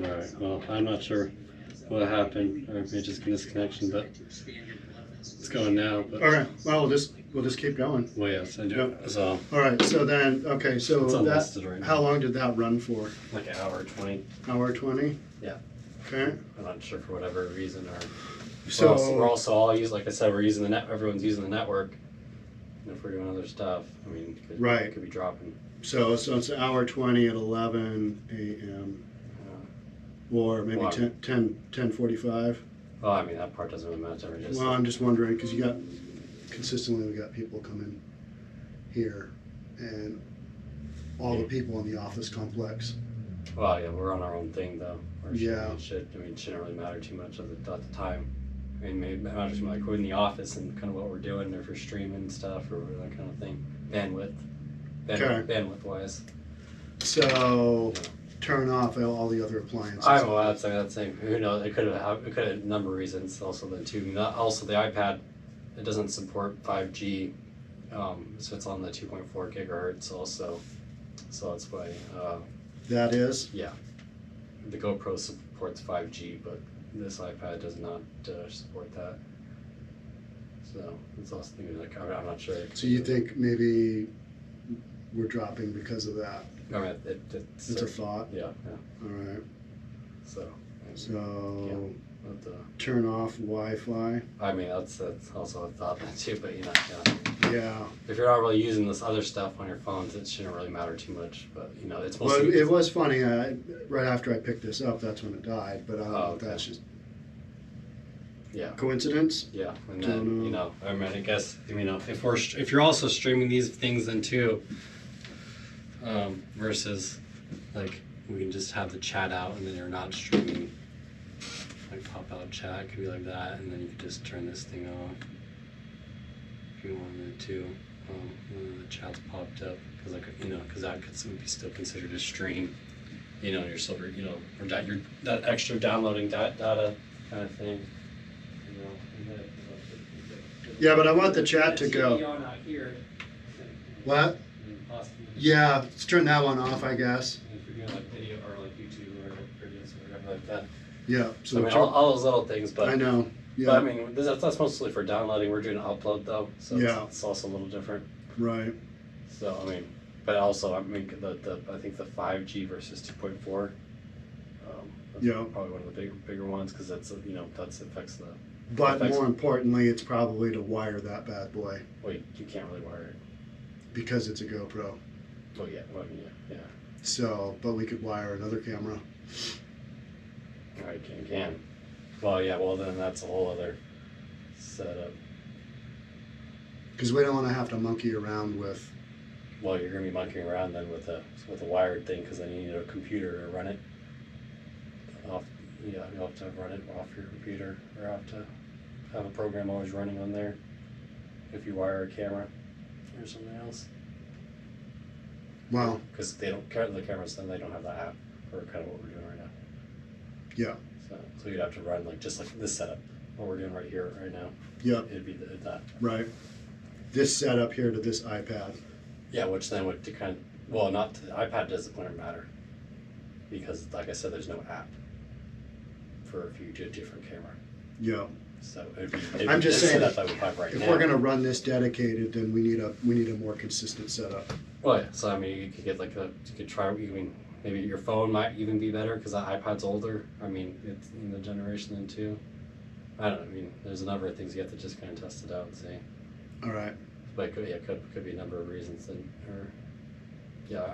All right. Well, I'm not sure what happened, or maybe just disconnection, but it's going now. But All right. Well, we'll just keep going. well, yes, I do. Yep. So All right. So then, okay. So it's that, unlisted right now. how long did that run for? Like an hour 20. Hour 20. Yeah. Okay. I'm not sure for whatever reason, or So we're also all using, like I said, we're using the net. Everyone's using the network. And if we're doing other stuff, I mean, it could be dropping. So it's an hour 20 at 11 a.m. Or maybe Well, 10:45. Well, I mean, that part doesn't really matter. Well, I'm just wondering because we got people coming here, and all the people in the office complex. Well, yeah, we're on our own thing though. Yeah. It shouldn't really matter too much at the time. I mean, maybe it matters more like we're in the office and kind of what we're doing, or if we're streaming stuff or that kind of thing. Bandwidth wise. So turn off all the other appliances. That's saying. Who knows? It could have a number of reasons. Also, the iPad, it doesn't support 5G, so it's on the 2.4 gigahertz also. So that's why. That is. Yeah. The GoPro supports 5G, but this iPad does not support that. So it's also thinking like I'm not sure. So you think maybe we're dropping because of that? I mean, it's a thought. Yeah. All right. So turn off Wi-Fi. I mean, that's also a thought too. But Yeah. If you're not really using this other stuff on your phones, it shouldn't really matter too much. But it's mostly. Well, it was funny. Right after I picked this up, that's when it died. But I don't know if that's just. Yeah. Coincidence? Yeah, and then I mean, I guess if you're also streaming these things then too, versus like we can just have the chat out and then you're not streaming, like pop out chat could be like that, and then you could just turn this thing off if you wanted to. When the chat's popped up because that would be still considered a stream. You're still or that extra downloading data kind of thing. Yeah, but I want the chat to go. What? Yeah, let's turn that one off, I guess. If you're doing like video or like YouTube or videos or whatever like that. Yeah. So I mean, all those little things, but I know. Yeah. But I mean, that's mostly for downloading. We're doing upload though, so it's also a little different. Right. So I mean, but also I mean, I think the 5G versus 2.4. That's probably one of the bigger ones because that's affects the. But more importantly, it's probably to wire that bad boy. Well, you can't really wire it. Because it's a GoPro. Oh yeah, yeah. So, but we could wire another camera. I can. Well, yeah. Well, then that's a whole other setup. Because we don't want to have to monkey around with. Well, you're gonna be monkeying around then with a wired thing because then you need a computer to run it. You'll have to run it off your computer, or have to have a program always running on there if you wire a camera or something else. Wow. Because the cameras, then they don't have the app for kind of what we're doing right now. Yeah. So you'd have to run just like this setup, what we're doing right here, right now. Yeah. It'd be that. Right. This setup here to this iPad. Yeah, which then would the iPad doesn't matter because, like I said, there's no app for if you do a different camera. Yeah. So I'm just saying that I would have right if now. we're going to run this dedicated, then we need a more consistent setup. Well, yeah. So I mean, you could get maybe your phone might even be better because the iPad's older. I mean, it's in the generation then too. I don't know. I mean, there's a number of things you have to just kind of test it out and see. All right. But it could be a number of reasons then,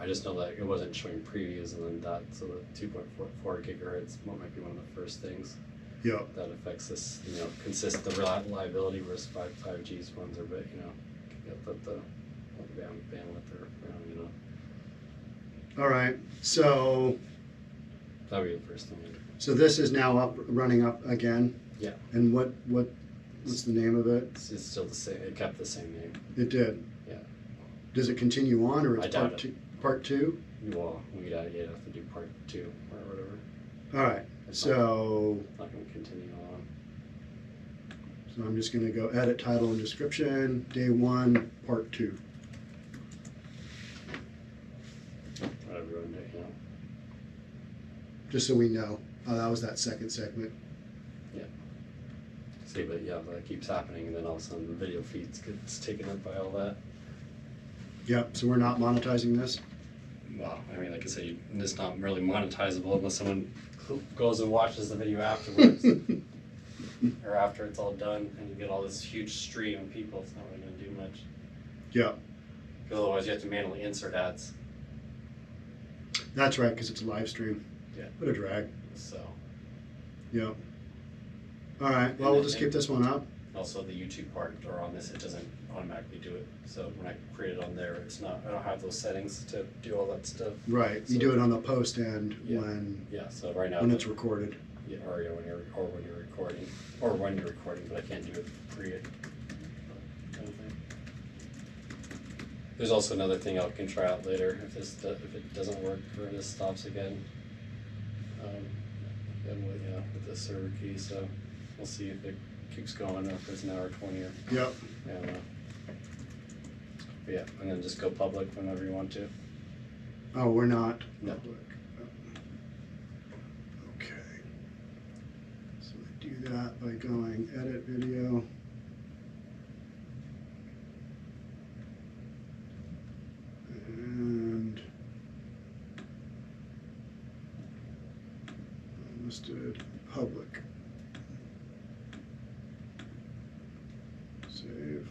I just know that it wasn't showing previews and then that, so the 2.4 gigahertz might be one of the first things. Yeah. That affects this, the reliability versus 5G's ones are, but get the bandwidth or All right. So. That would be the first thing. So this is now running up again. Yeah. And what's the name of it? It's still the same. It kept the same name. It did. Yeah. Does it continue on, or it's part two? Well, you'd have to do part 2 or whatever. All right. It's not going to continue on. So I'm just going to go edit title and description. Day 1, part 2. Whatever you want to do, just so we know. That was that second segment. Yeah. See, but yeah, that keeps happening, and then all of a sudden the video feeds gets taken up by all that. Yep, so we're not monetizing this? Well, I mean, like I said, it's not really monetizable unless someone goes and watches the video afterwards. Or after it's all done, and you get all this huge stream of people. It's not really going to do much. Yeah. Because otherwise you have to manually insert ads. That's right, because it's a live stream. Yeah. What a drag. So. Yep. All right, well, we'll just keep this one up. Also, the YouTube part, or on this, it doesn't automatically do it. So when I create it on there, it's not, I don't have those settings to do all that stuff. Right, So, you do it on the post end yeah. when So right now. when it's recorded. Yeah, or when you're recording, or when you're recording, but I can't do it pre it. Kind of thing. There's also another thing I can try out later if it doesn't work or this stops again. With the server key, so we'll see if it keeps going or if it's an hour 20 or. Yep. I don't know. But yeah, and then just go public whenever you want to. Oh, we're not No. public. Okay. So I do that by going edit video. And listed public. Save.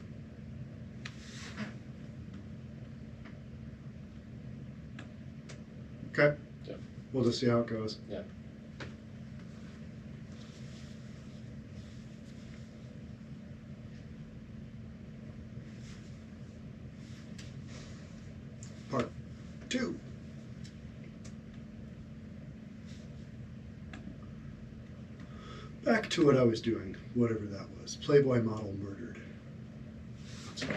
Okay. Yeah. We'll just see how it goes. Yeah. Part 2. Back to what I was doing, whatever that was. Playboy model murdered. That's right.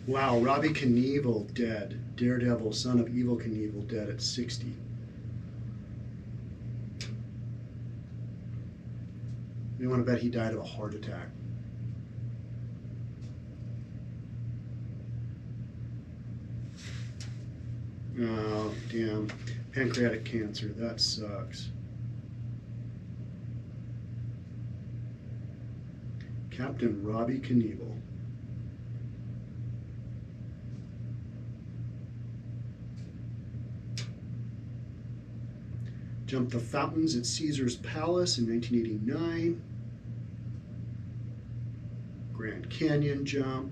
Wow, Robbie Knievel dead. Daredevil, son of Evil Knievel, dead at 60. You want to bet he died of a heart attack? Oh, damn. Pancreatic cancer, that sucks. Captain Robbie Knievel. Jumped the fountains at Caesar's Palace in 1989. Grand Canyon jump.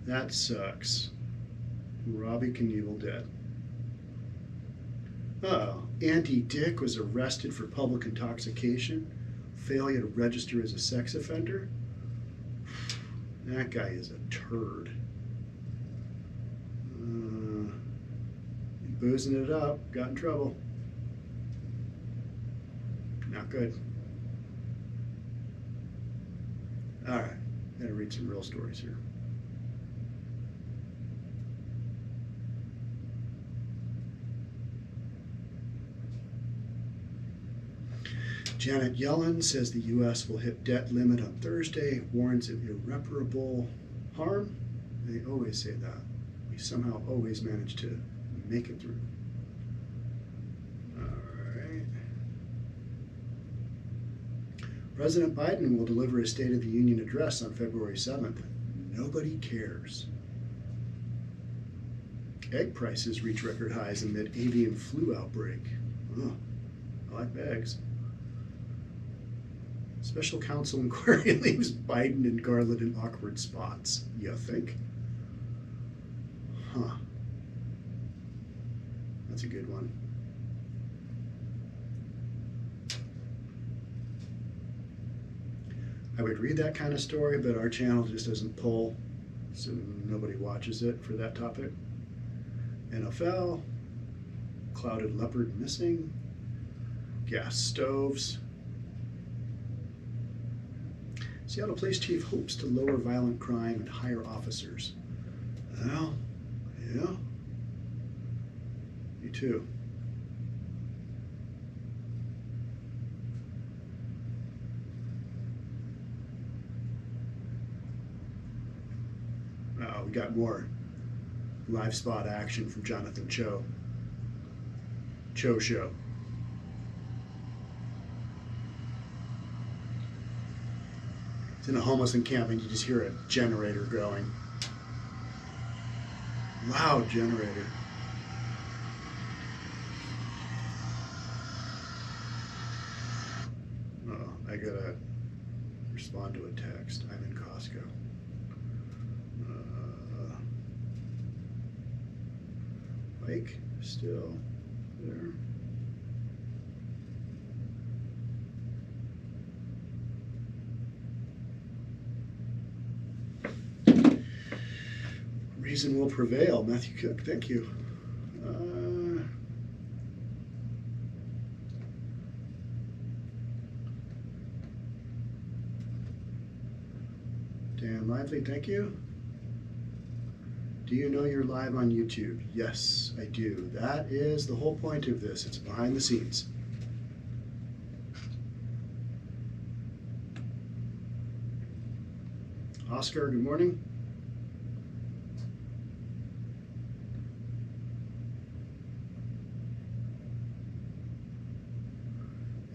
That sucks. Robbie Knievel dead. Oh, Andy Dick was arrested for public intoxication, failure to register as a sex offender. That guy is a turd. Boozing it up, got in trouble. Not good. All right, gotta read some real stories here. Janet Yellen says the U.S. will hit debt limit on Thursday, warns of irreparable harm. They always say that. We somehow always manage to make it through. All right. President Biden will deliver his State of the Union address on February 7th. Nobody cares. Egg prices reach record highs amid avian flu outbreak. Oh, I like eggs. Special counsel inquiry leaves Biden and Garland in awkward spots. You think? Huh. That's a good one. I would read that kind of story, but our channel just doesn't pull, so nobody watches it for that topic. NFL, clouded leopard missing, gas stoves. Seattle Police Chief hopes to lower violent crime and hire officers. Well, yeah. Me too. We got more live spot action from Jonathan Cho. Cho Show. It's in a homeless encampment. You just hear a generator going. Loud generator. Oh, I gotta respond to a text. I'm in Costco. Mike, still there. Reason will prevail. Matthew Cook, thank you. Dan Lively, thank you. Do you know you're live on YouTube? Yes, I do. That is the whole point of this. It's behind the scenes. Oscar, good morning.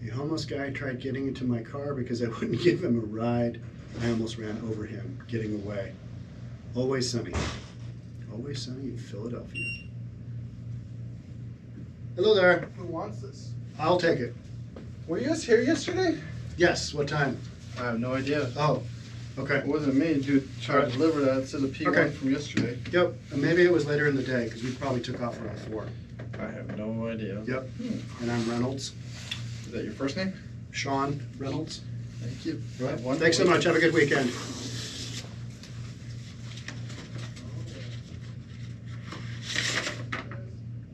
A homeless guy tried getting into my car because I wouldn't give him a ride. I almost ran over him, getting away. Always sunny. Always sunny in Philadelphia. Hello there. Who wants this? I'll take it. Were you guys here yesterday? Yes, what time? I have no idea. Oh, okay. It wasn't me who tried to deliver that. It says a P1 Okay. from yesterday. Yep, and maybe it was later in the day because we probably took off around 4. I have no idea. Yep, and I'm Reynolds. Is that your first name? Sean Reynolds. Thank you. Right. Thanks so much. Have a good weekend.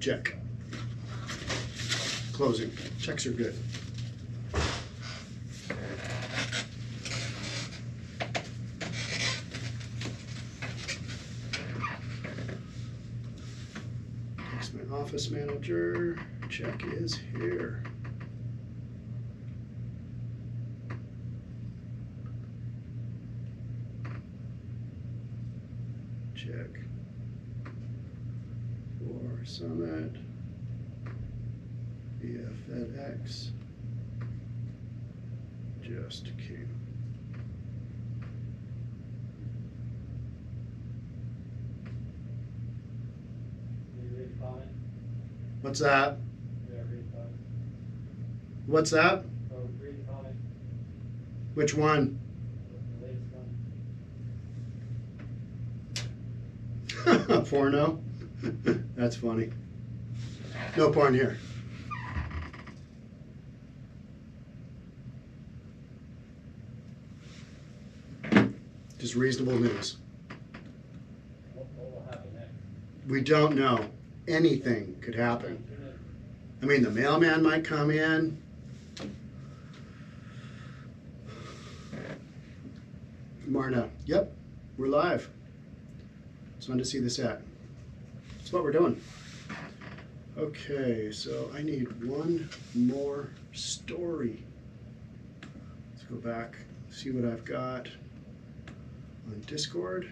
Check. Closing. Checks are good. Text my office manager. Check is here. Check for Summit via FedEx. Just came. What's that? What's that? Which one? Porno? That's funny. No porn here. Just reasonable news. What will happen next? We don't know. Anything could happen. I mean, the mailman might come in. Marna, yep, we're live. Just wanted to see the set. That's what we're doing. Okay, so I need one more story. Let's go back, see what I've got on Discord.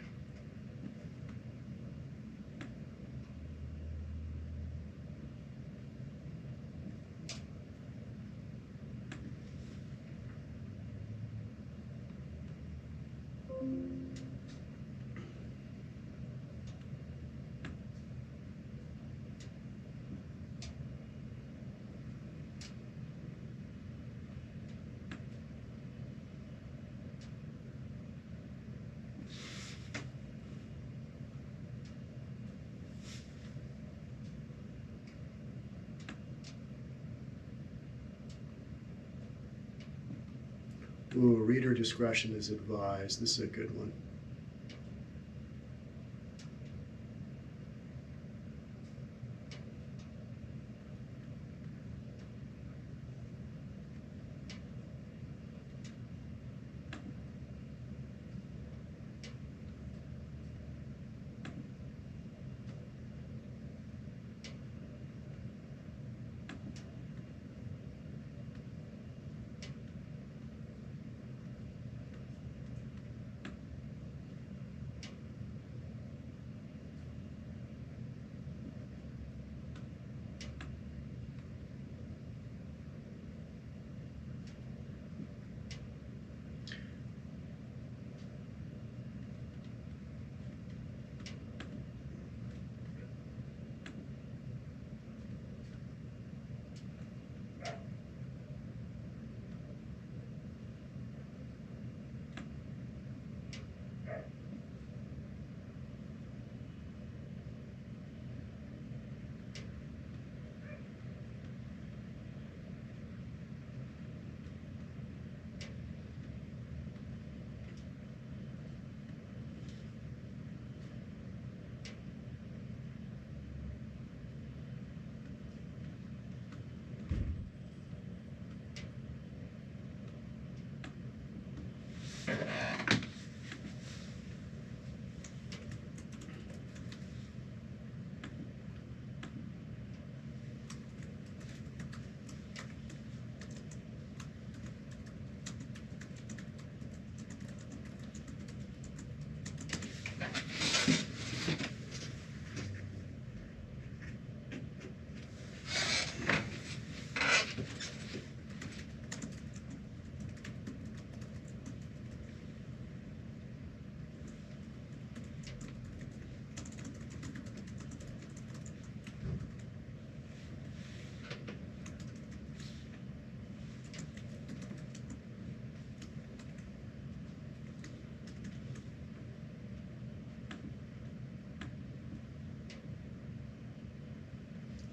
Ooh, reader discretion is advised. This is a good one.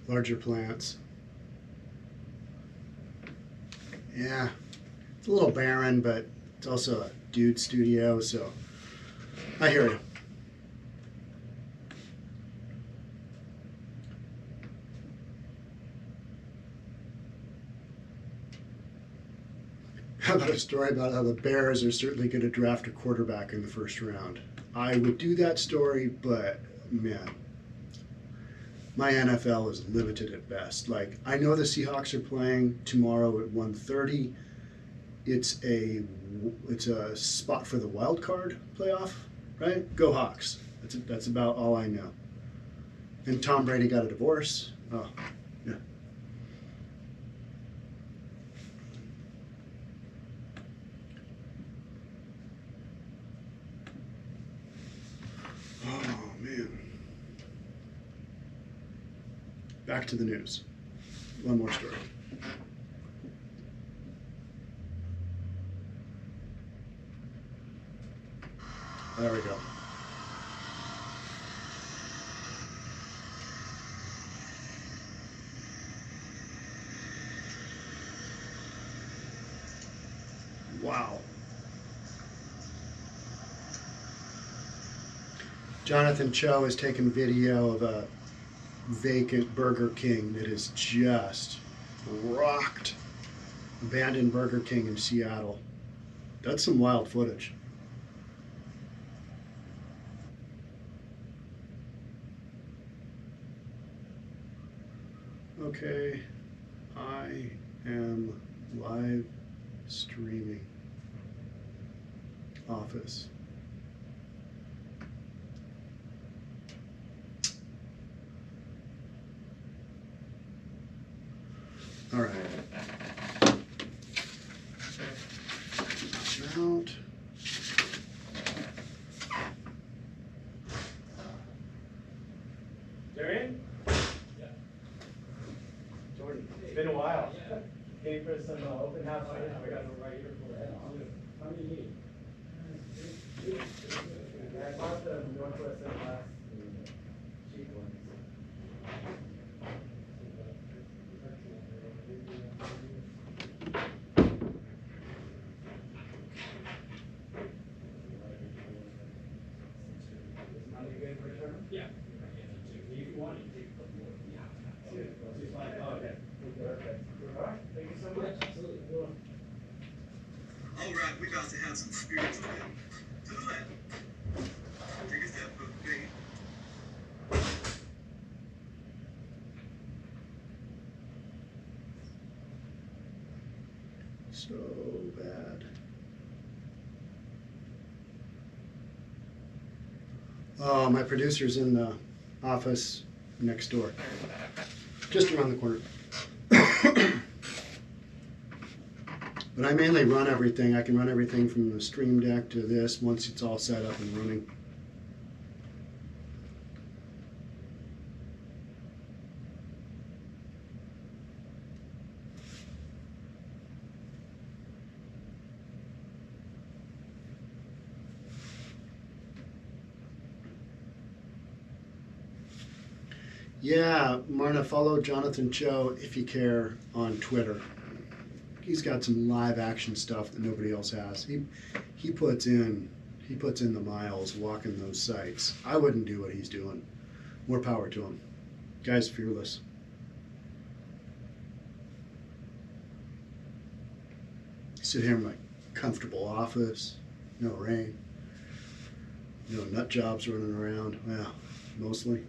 Larger plants. Yeah, it's a little barren, but it's also a dude studio, so I hear you. How about a story about how the Bears are certainly going to draft a quarterback in the first round? I would do that story, but man, my NFL is limited at best. Like, I know the Seahawks are playing tomorrow at 1:30. It's a spot for the wild card playoff, right? Go Hawks. That's about all I know. And Tom Brady got a divorce. Oh, yeah. Oh man. Back to the news. One more story. There we go. Wow. Jonathan Cho has taken video of a vacant Burger King that is just rocked. Abandoned Burger King in Seattle. That's some wild footage. Okay, I am live streaming Office. All right. Mount. Darian? Yeah. Jordan, it's been a while. Came for some open house. I got one right here for it. How many need? I bought the Northwest and last cheap ones. Yeah. If you want, you take a couple more. Yeah. Oh, okay. Perfect. All right. Thank you so much. Absolutely. All right, we about to have some spiritual hymn. To the left. Take a step, put the feet. So bad. Oh, my producer's in the office next door, just around the corner. But I mainly run everything. I can run everything from the Stream Deck to this once it's all set up and running. Yeah, Marna, follow Jonathan Cho if you care on Twitter. He's got some live action stuff that nobody else has. He puts in the miles walking those sites. I wouldn't do what he's doing. More power to him. Guy's fearless. Sit here in my comfortable office, no rain, no nut jobs running around. Well, mostly.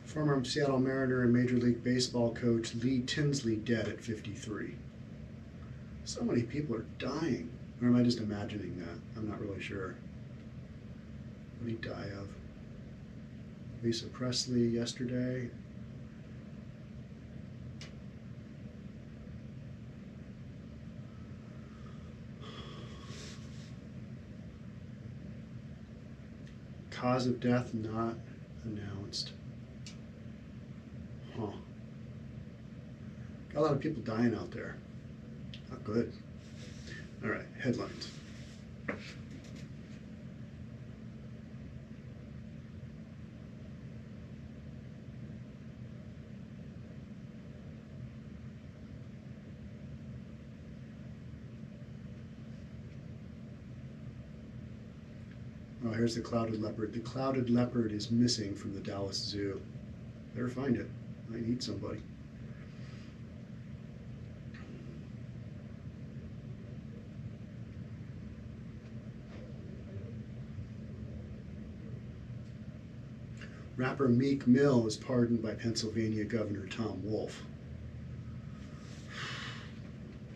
Former Seattle Mariner and Major League Baseball coach Lee Tinsley dead at 53. So many people are dying. Or am I just imagining that? I'm not really sure. What did he die of? Lisa Presley yesterday. Cause of death not announced. Huh. Got a lot of people dying out there. Not good. All right, headlines. Oh, here's the clouded leopard. The clouded leopard is missing from the Dallas Zoo. Better find it. I need somebody. Rapper Meek Mill is pardoned by Pennsylvania Governor Tom Wolf.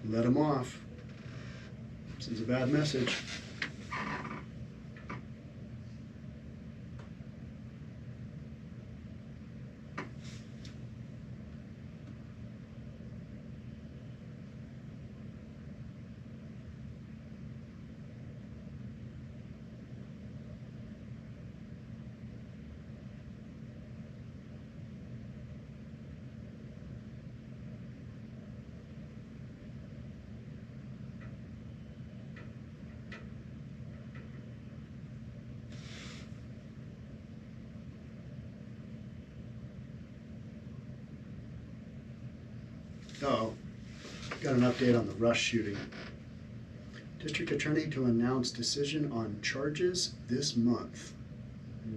Let him off. Sends a bad message. Uh-oh. Got an update on the Rush shooting. District Attorney to announce decision on charges this month.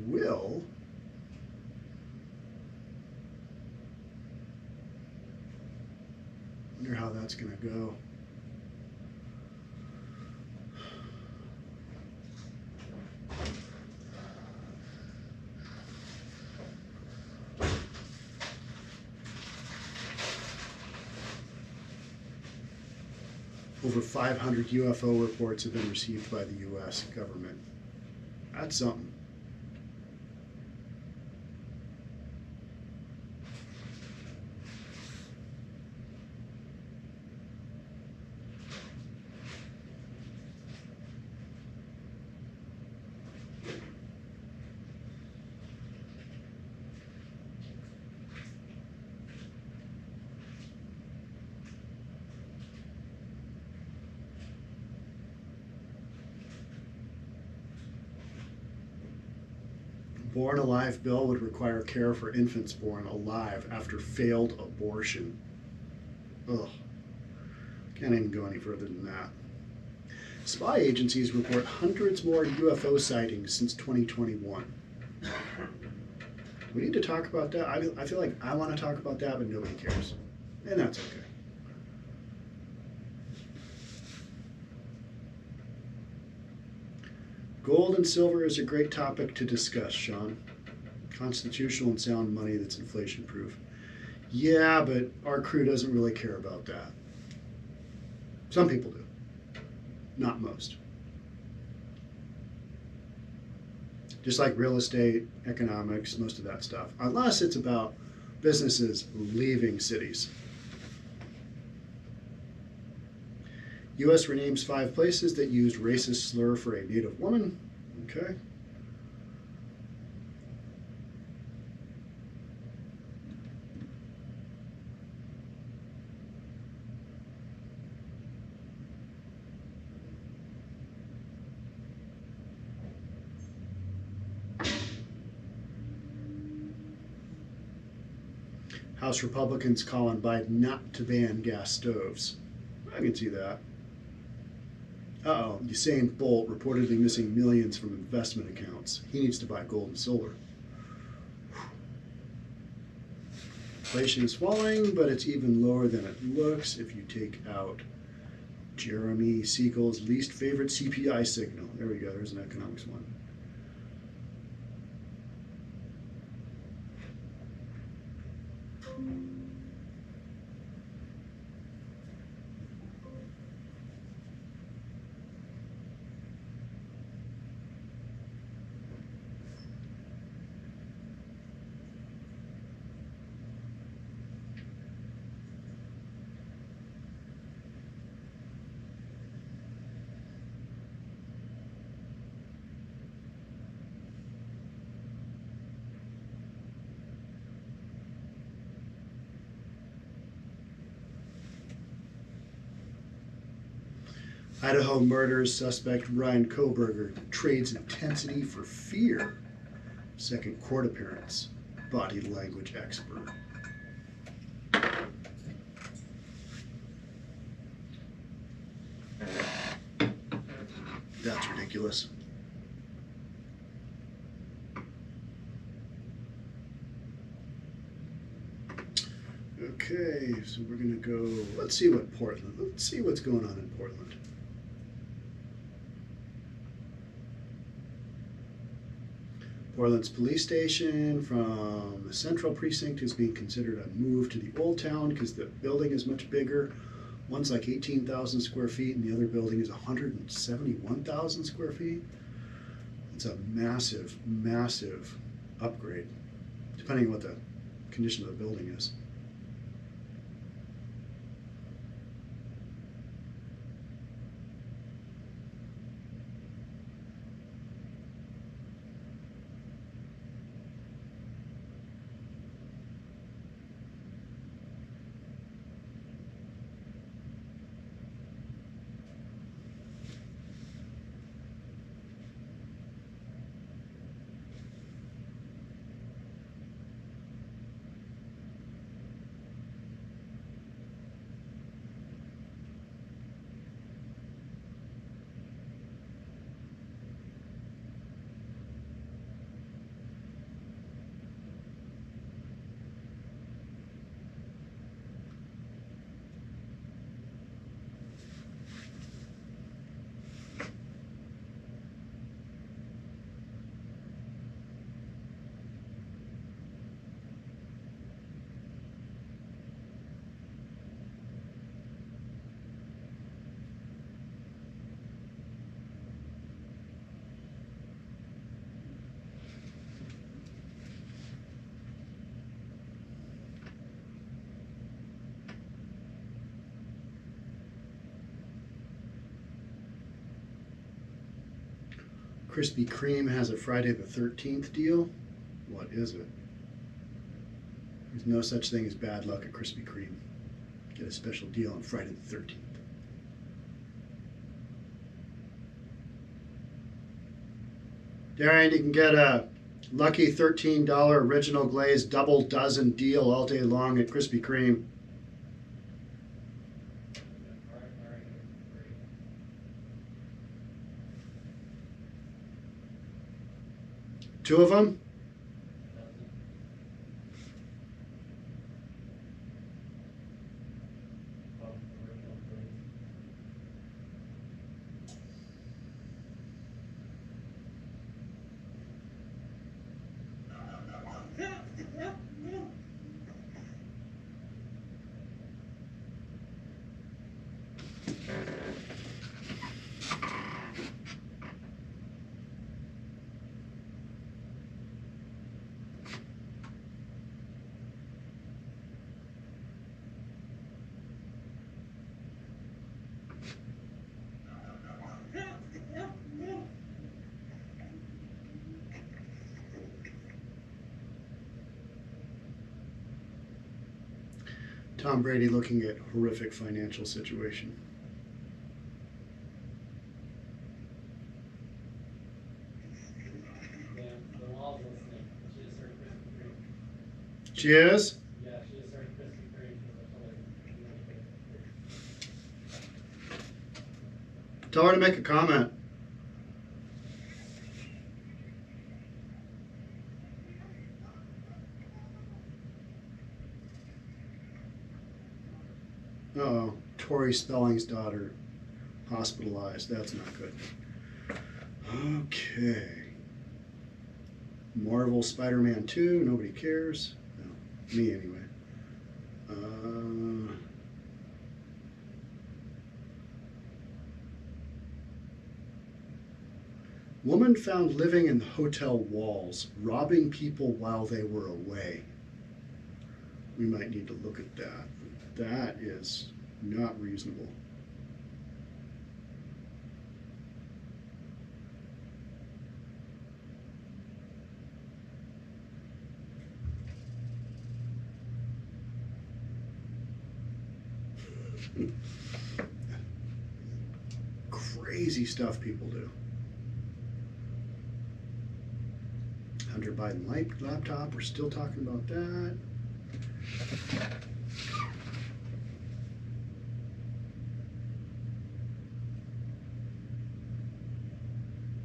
Will wonder how that's going to go. Over 500 UFO reports have been received by the U.S. government. That's something. Born Alive bill would require care for infants born alive after failed abortion. Ugh. Can't even go any further than that. Spy agencies report hundreds more UFO sightings since 2021. We need to talk about that. I feel like I want to talk about that, but nobody cares. And that's okay. Gold and silver is a great topic to discuss, Sean. Constitutional and sound money that's inflation proof. Yeah, but our crew doesn't really care about that. Some people do. Not most. Just like real estate, economics, most of that stuff. Unless it's about businesses leaving cities. U.S. renames 5 places that used racist slur for a Native woman. Okay. House Republicans call on Biden not to ban gas stoves. I can see that. Uh-oh, Usain Bolt reportedly missing millions from investment accounts. He needs to buy gold and silver. Inflation is falling, but it's even lower than it looks if you take out Jeremy Siegel's least favorite CPI signal. There we go, there's an economics one. Idaho murders suspect Ryan Koberger trades intensity for fear. Second court appearance. Body language expert. That's ridiculous. Okay, so we're gonna go, let's see what's going on in Portland. Portland's police station from the central precinct is being considered a move to the old town because the building is much bigger. One's like 18,000 square feet and the other building is 171,000 square feet. It's a massive, massive upgrade, depending on what the condition of the building is. Krispy Kreme has a Friday the 13th deal. What is it? There's no such thing as bad luck at Krispy Kreme. Get a special deal on Friday the 13th. Darren, you can get a lucky $13 original glazed double dozen deal all day long at Krispy Kreme. Two of them? Tom Brady looking at horrific financial situation. Yeah, the wall's listening. She just heard Krispy Kreme. She is? Yeah, she just heard Krispy Kreme because I told her. Tell her to make a comment. Uh-oh, Tori Spelling's daughter hospitalized. That's not good. Okay. Marvel Spider-Man 2, nobody cares. No, me anyway. Woman found living in the hotel walls, robbing people while they were away. We might need to look at that. That is not reasonable. crazy stuff people do. Hunter Biden laptop, we're still talking about that.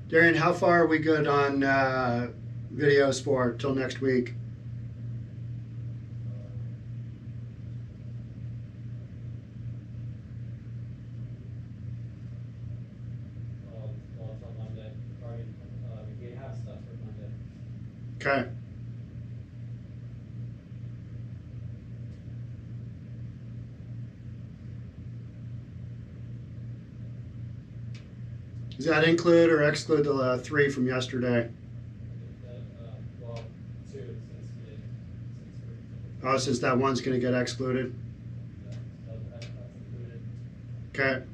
Darian, how far are we good on videos for till next week? Well, it's on Monday. We have stuff for Monday. Okay. Does that include or exclude the 3 from yesterday? Well, 2 since Oh, since that one's going to get excluded? that's included. Okay.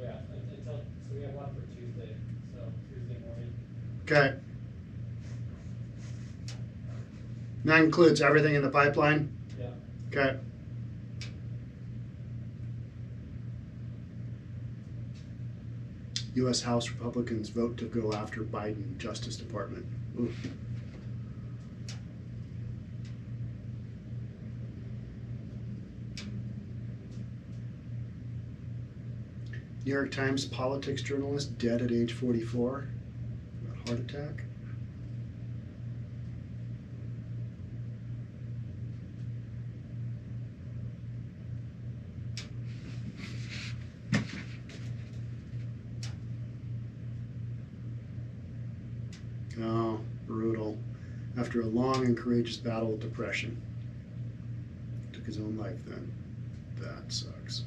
Yeah, so we have one for Tuesday, so Tuesday morning. Okay. That includes everything in the pipeline? Yeah. Okay. U.S. House Republicans vote to go after Biden Justice Department. Ooh. New York Times politics journalist dead at age 44. Heart attack. Oh, brutal. After a long and courageous battle with depression. Took his own life then. That sucks.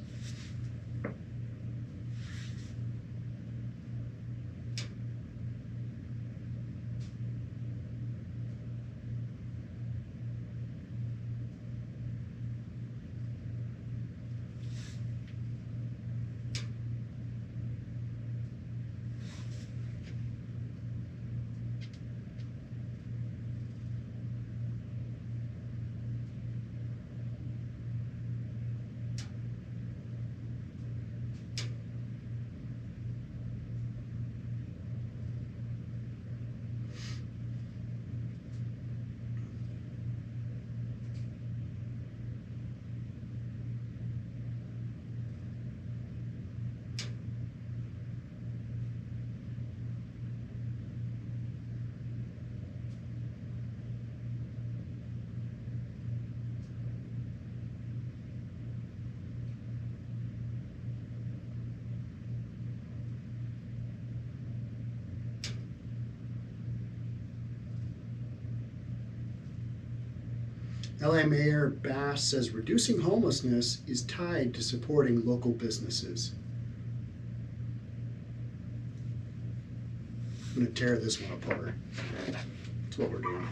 LA Mayor Bass says reducing homelessness is tied to supporting local businesses. I'm going to tear this one apart. That's what we're doing.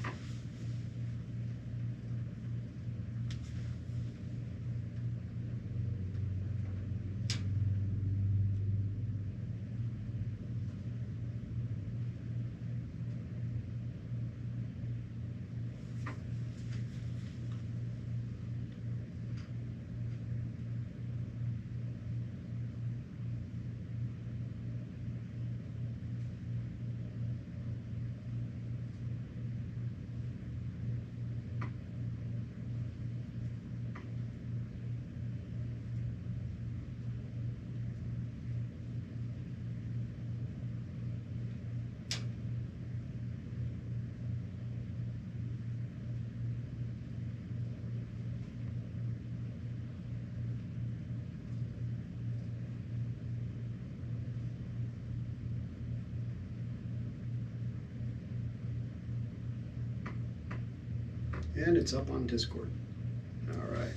And it's up on Discord. All right.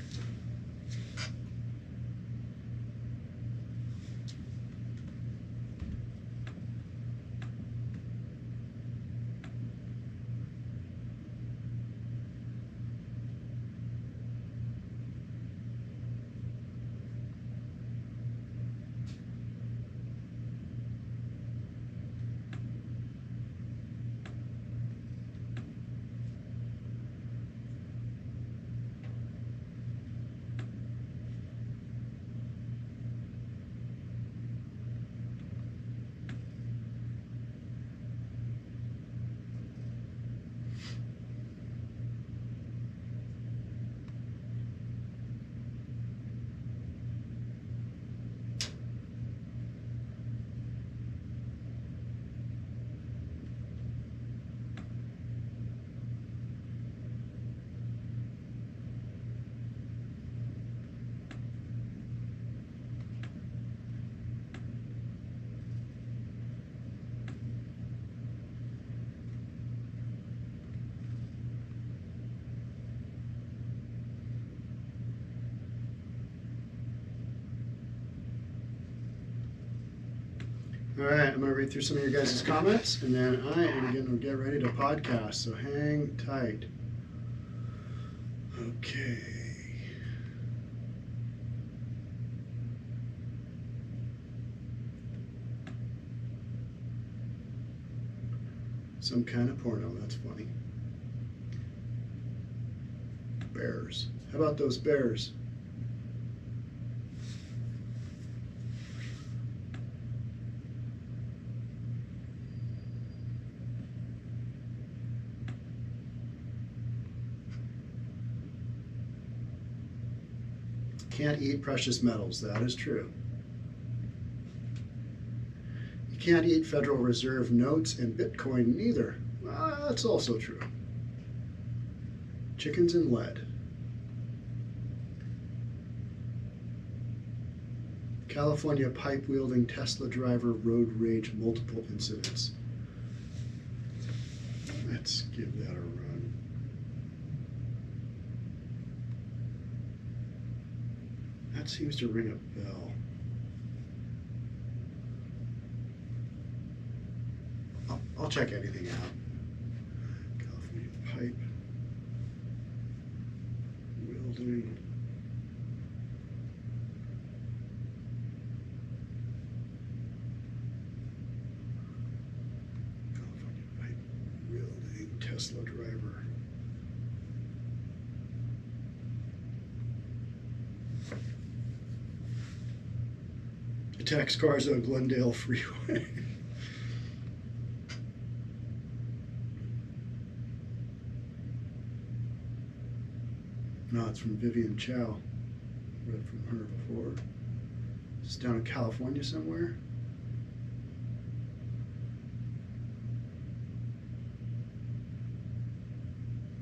All right, I'm going to read through some of your guys' comments, and then I am going to get ready to podcast, so hang tight. Okay. Some kind of porno, that's funny. Bears. How about those bears? Can't eat precious metals, that is true. You can't eat Federal Reserve notes and Bitcoin neither. That's also true. Chickens and lead. California pipe-wielding Tesla driver road rage multiple incidents. Let's give that a run. That seems to ring a bell. I'll check anything out. California pipe wielding. California pipe wielding Tesla driver. Attacks cars on Glendale Freeway. No, it's from Vivian Chow. Read from her before. It's down in California somewhere.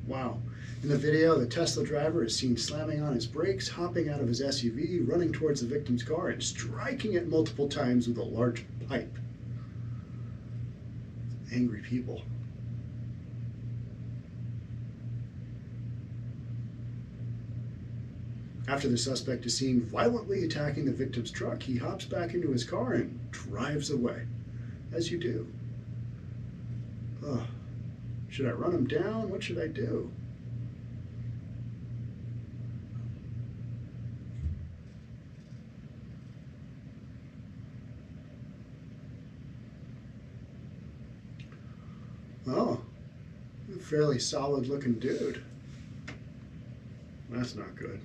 Wow. In the video, the Tesla driver is seen slamming on his brakes, hopping out of his SUV, running towards the victim's car, and striking it multiple times with a large pipe. Angry people. After the suspect is seen violently attacking the victim's truck, he hops back into his car and drives away, as you do. Ugh. Should I run him down? What should I do? Oh, a fairly solid looking dude. That's not good.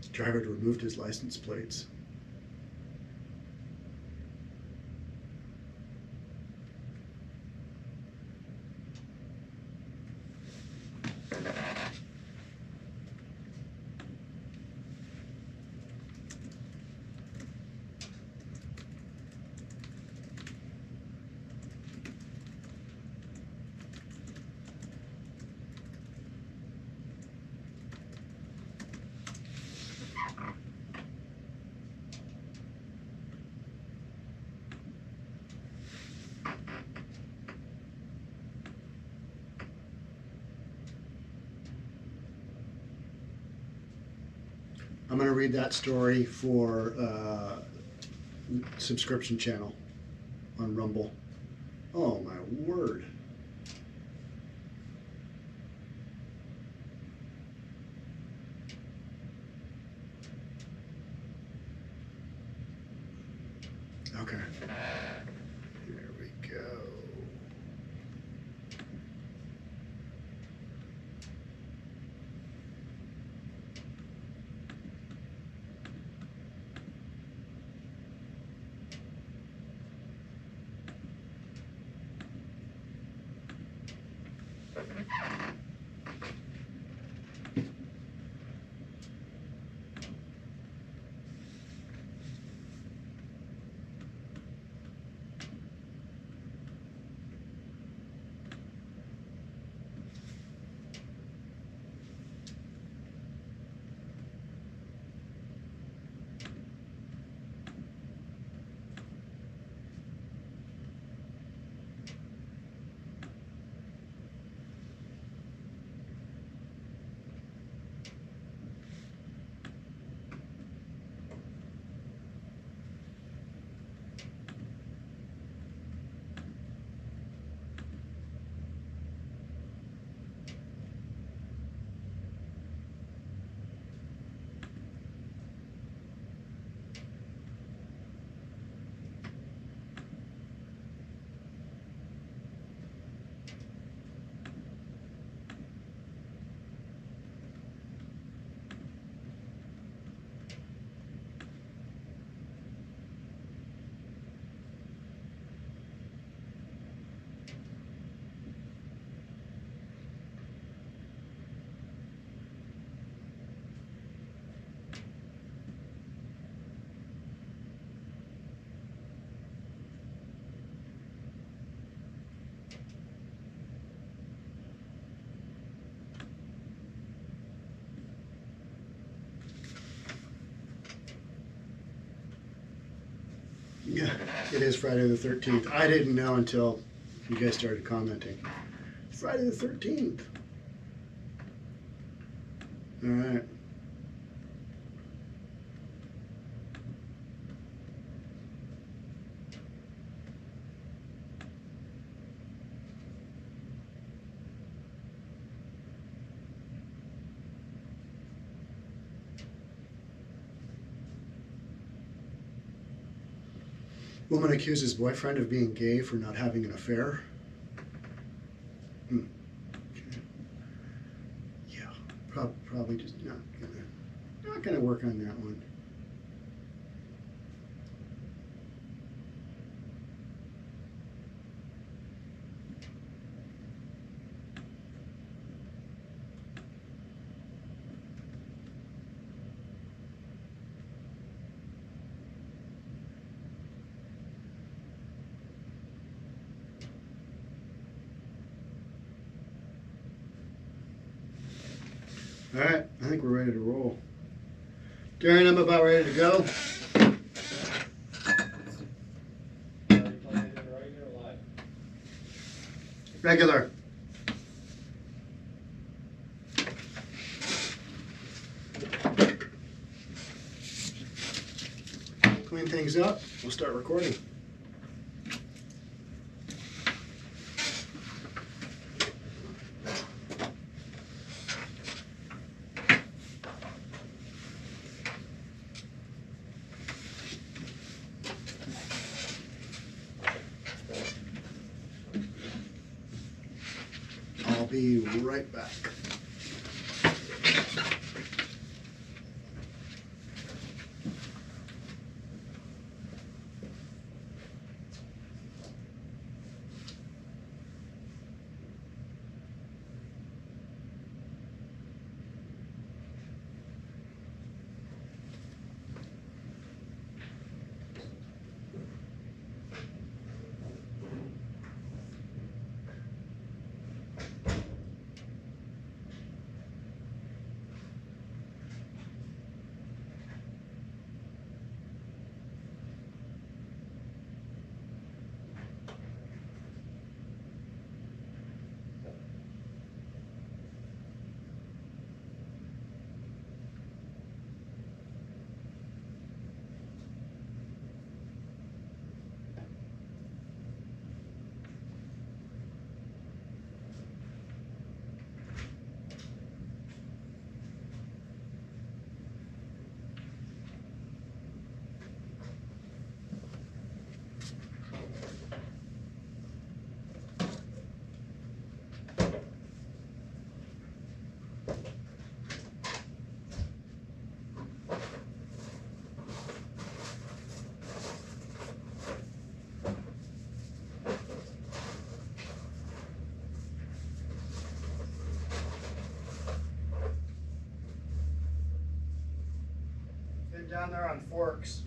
The driver had removed his license plates. I'm going to read that story for subscription channel on Rumble. Oh my word. Okay. Here we go. It is Friday the 13th. I didn't know until you guys started commenting. Friday the 13th. All right. Woman accuses boyfriend of being gay for not having an affair. Okay. Yeah, probably just not gonna work on that one. All right, I think we're ready to roll. Darren, I'm about ready to go. Regular. Clean things up. We'll start recording. I'll be right back. Been down there on Forks.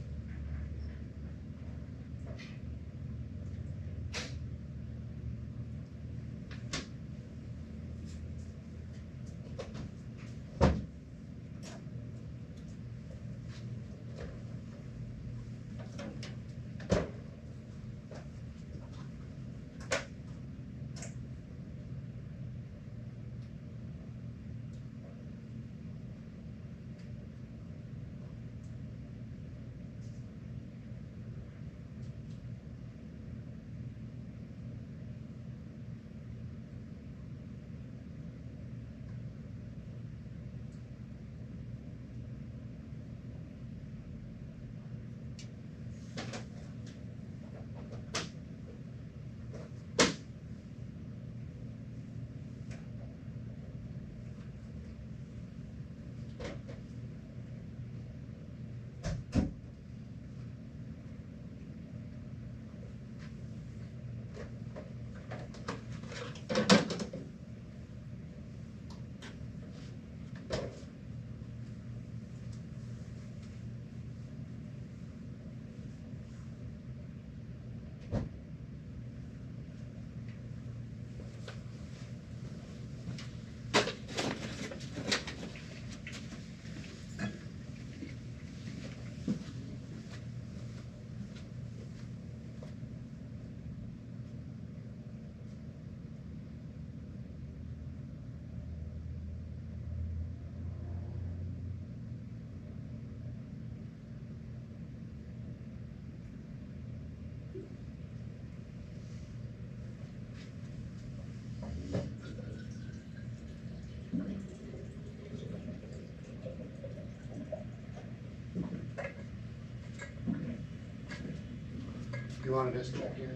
You want to just check in?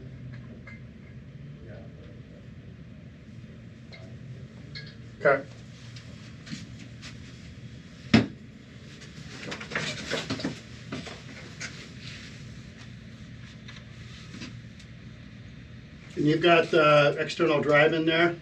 Okay. And you've got the external drive in there?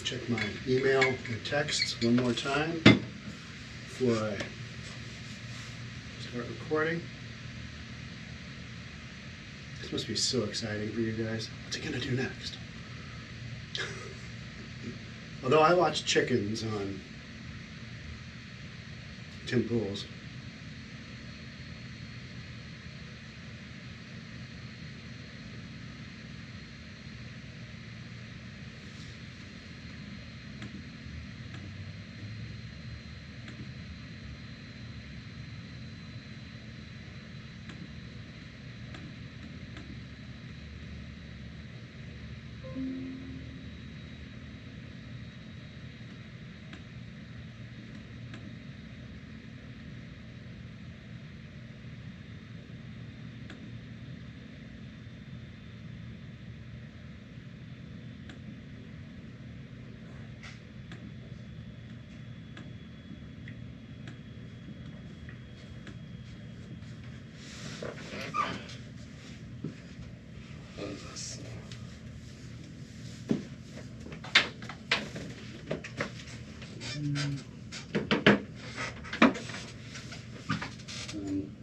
Check my email and texts one more time before I start recording. This must be so exciting for you guys. What's he gonna do next? Although I watch chickens on Tim Pool's. What is this?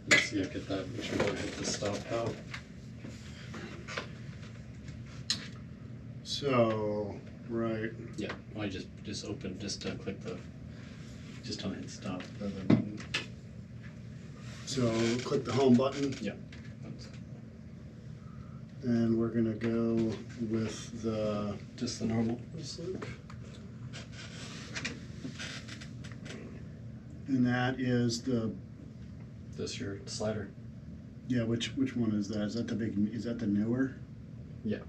Let's see, I get that. We should go hit the stop now. So, right. Yeah, I just open, just click the, just don't hit stop. The other button. So click the home button. Yeah. And we're gonna go with the Just the normal. Just look. and that is the This your slider. yeah, which one is that? Is that the big is that the newer? Yeah.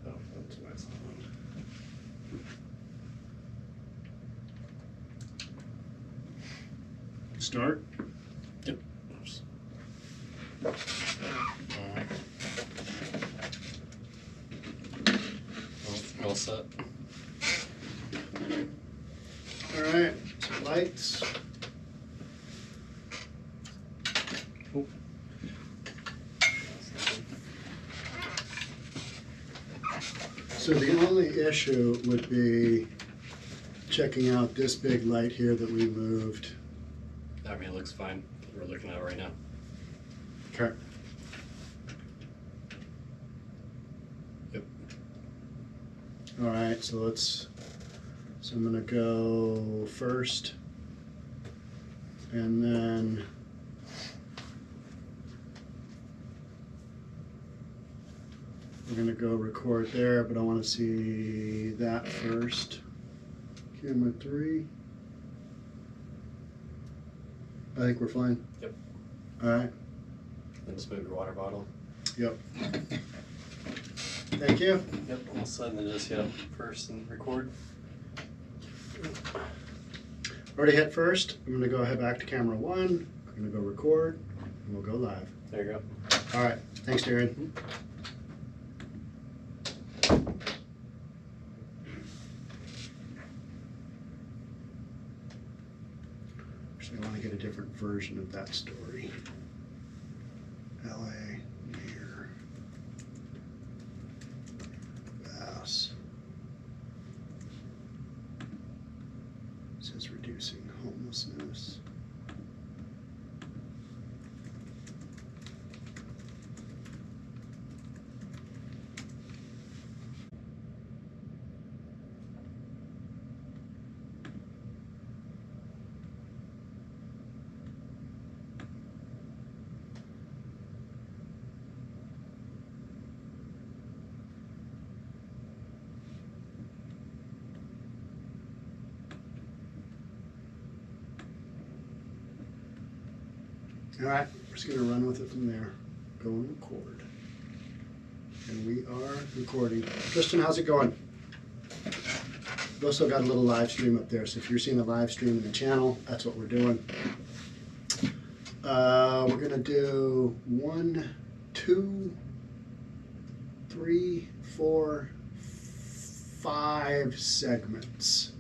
Oh, that's nice. Start. Yep. Oops. Alright. Well, all set. Alright, so lights. Oh. So the only issue would be checking out this big light here that we moved. I mean, it looks fine. We're looking at it right now. Okay. Yep. Alright, so I'm gonna go first. And then we're gonna go record there, but I wanna see that first. Camera 3. I think we're fine. Yep. Alright, Then just move your water bottle. yep. Thank you. Yep, all set. And then just first and record. Already hit first. I'm gonna go head back to camera 1. I'm gonna go record, and we'll go live. There you go. Alright, thanks, Darren. version of that story. LA Mayor Bass says reducing homelessness. All right, we're just gonna run with it from there. Go and record. And we are recording. Tristan, how's it going? We've also got a little live stream up there, so if you're seeing a live stream in the channel, that's what we're doing. We're gonna do 1, 2, 3, 4, 5 segments.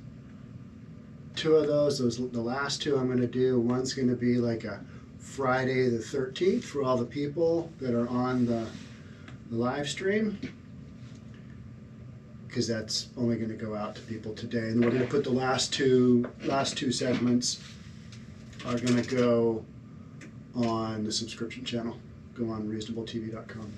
2 of those, the last 2 I'm gonna do, one's gonna be like a Friday the 13th for all the people that are on the live stream, because that's only going to go out to people today. And then we're going to put the last two segments are going to go on the subscription channel. Go on reasonabletv.com.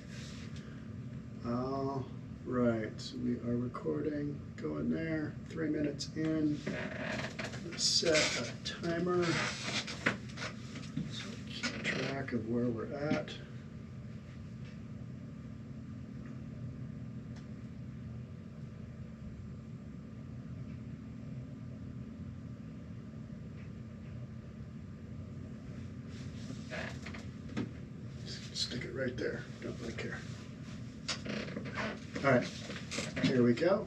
All right, so we are recording. Go in there. 3 minutes in. Let's set a timer. Track of where we're at. Stick it right there. Don't really care. All right, here we go.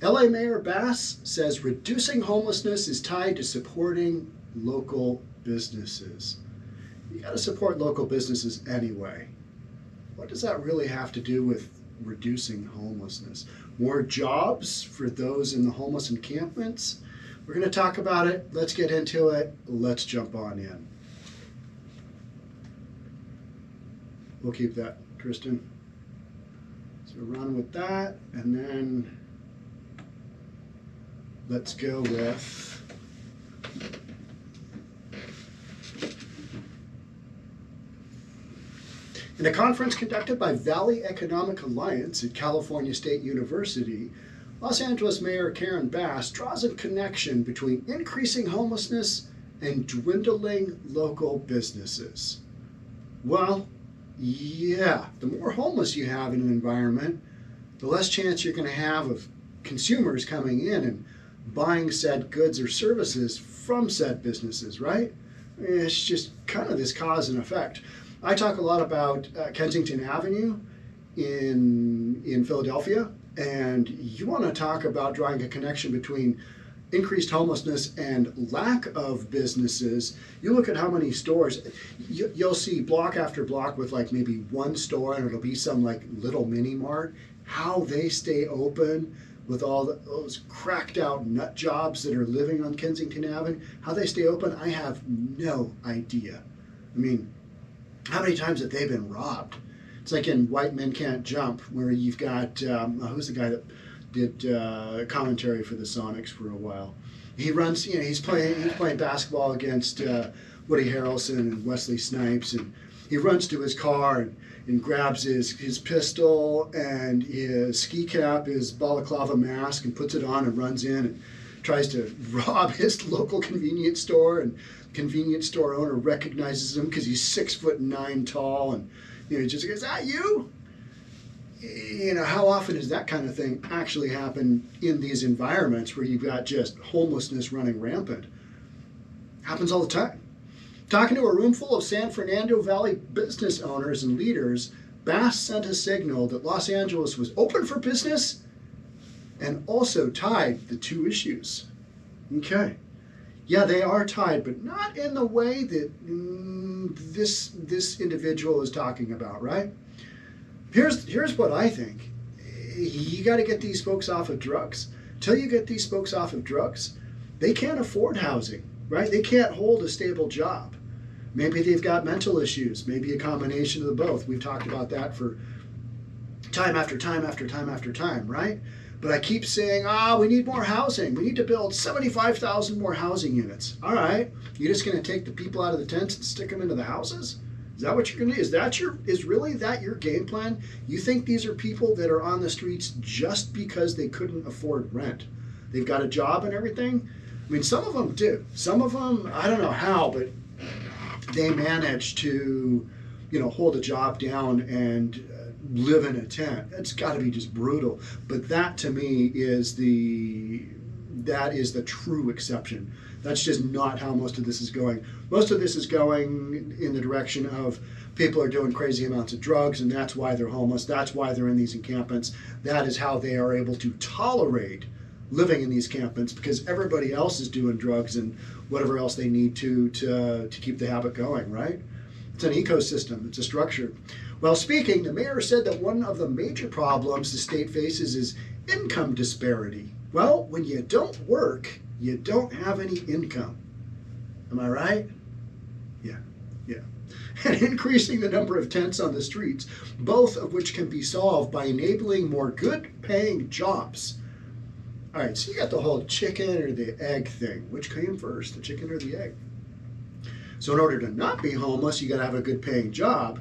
LA Mayor Bass says reducing homelessness is tied to supporting local businesses. You got to support local businesses anyway. What does that really have to do with reducing homelessness? More jobs for those in the homeless encampments? We're going to talk about it. Let's get into it. Let's jump on in. We'll keep that, Tristan. So run with that, and then let's go with in a conference conducted by Valley Economic Alliance at California State University, Los Angeles Mayor Karen Bass draws a connection between increasing homelessness and dwindling local businesses. Well, yeah, the more homeless you have in an environment, the less chance you're going to have of consumers coming in and buying said goods or services from said businesses, right? It's just kind of this cause and effect. I talk a lot about Kensington Avenue in Philadelphia, and you want to talk about drawing a connection between increased homelessness and lack of businesses. You look at how many stores, you'll see block after block with like maybe one store, and it'll be some like little mini mart. How they stay open with all those cracked out nut jobs that are living on Kensington Avenue, how they stay open, I have no idea. I mean, how many times have they been robbed? It's like in White Men Can't Jump, where you've got, who's the guy that did commentary for the Sonics for a while? He runs, he's playing basketball against Woody Harrelson and Wesley Snipes, and he runs to his car and grabs his pistol and his ski cap, his balaclava mask, and puts it on and runs in and tries to rob his local convenience store, and convenience store owner recognizes him because he's 6'9" tall, and he just goes, "Is that you?" How often does that kind of thing actually happen in these environments where you've got just homelessness running rampant? Happens all the time. Talking to a room full of San Fernando Valley business owners and leaders, Bass sent a signal that Los Angeles was open for business and also tied the two issues. Okay. Yeah, they are tied, but not in the way that this individual is talking about, right? Here's what I think. You got to get these folks off of drugs. Till you get these folks off of drugs, they can't afford housing, right? They can't hold a stable job. Maybe they've got mental issues, maybe a combination of the both. We've talked about that for time after time after time after time, right? But I keep saying, we need more housing. We need to build 75,000 more housing units. All right, you're just going to take the people out of the tents and stick them into the houses? Is that what you're going to do? Is really that your game plan? You think these are people that are on the streets just because they couldn't afford rent? They've got a job and everything? I mean, some of them do. Some of them, I don't know how, but they manage to, hold a job down and live in a tent. It's got to be just brutal. But that to me is the true exception. That's just not how most of this is going. Most of this is going in the direction of people are doing crazy amounts of drugs, and that's why they're homeless. That's why they're in these encampments. That is how they are able to tolerate living in these encampments, because everybody else is doing drugs and whatever else they need to keep the habit going, right? It's an ecosystem. It's a structure. Well, speaking, the mayor said that one of the major problems the state faces is income disparity. Well, when you don't work, you don't have any income. Am I right? Yeah. And increasing the number of tents on the streets, both of which can be solved by enabling more good-paying jobs. All right, so you got the whole chicken or the egg thing. Which came first, the chicken or the egg? So in order to not be homeless, you got to have a good-paying job.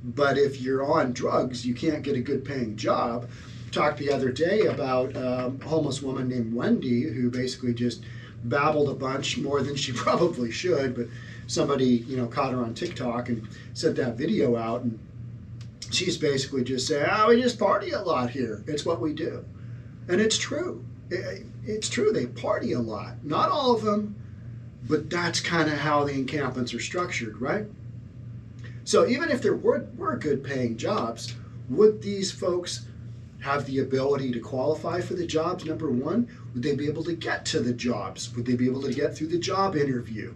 But if you're on drugs, you can't get a good-paying job. Talked the other day about a homeless woman named Wendy who basically just babbled a bunch more than she probably should, but somebody caught her on TikTok and sent that video out, and she's basically just saying, we just party a lot here. It's what we do. And it's true. It's true. They party a lot. Not all of them, but that's kind of how the encampments are structured, right? So even if there were good paying jobs, would these folks have the ability to qualify for the jobs, number one? Would they be able to get to the jobs? Would they be able to get through the job interview?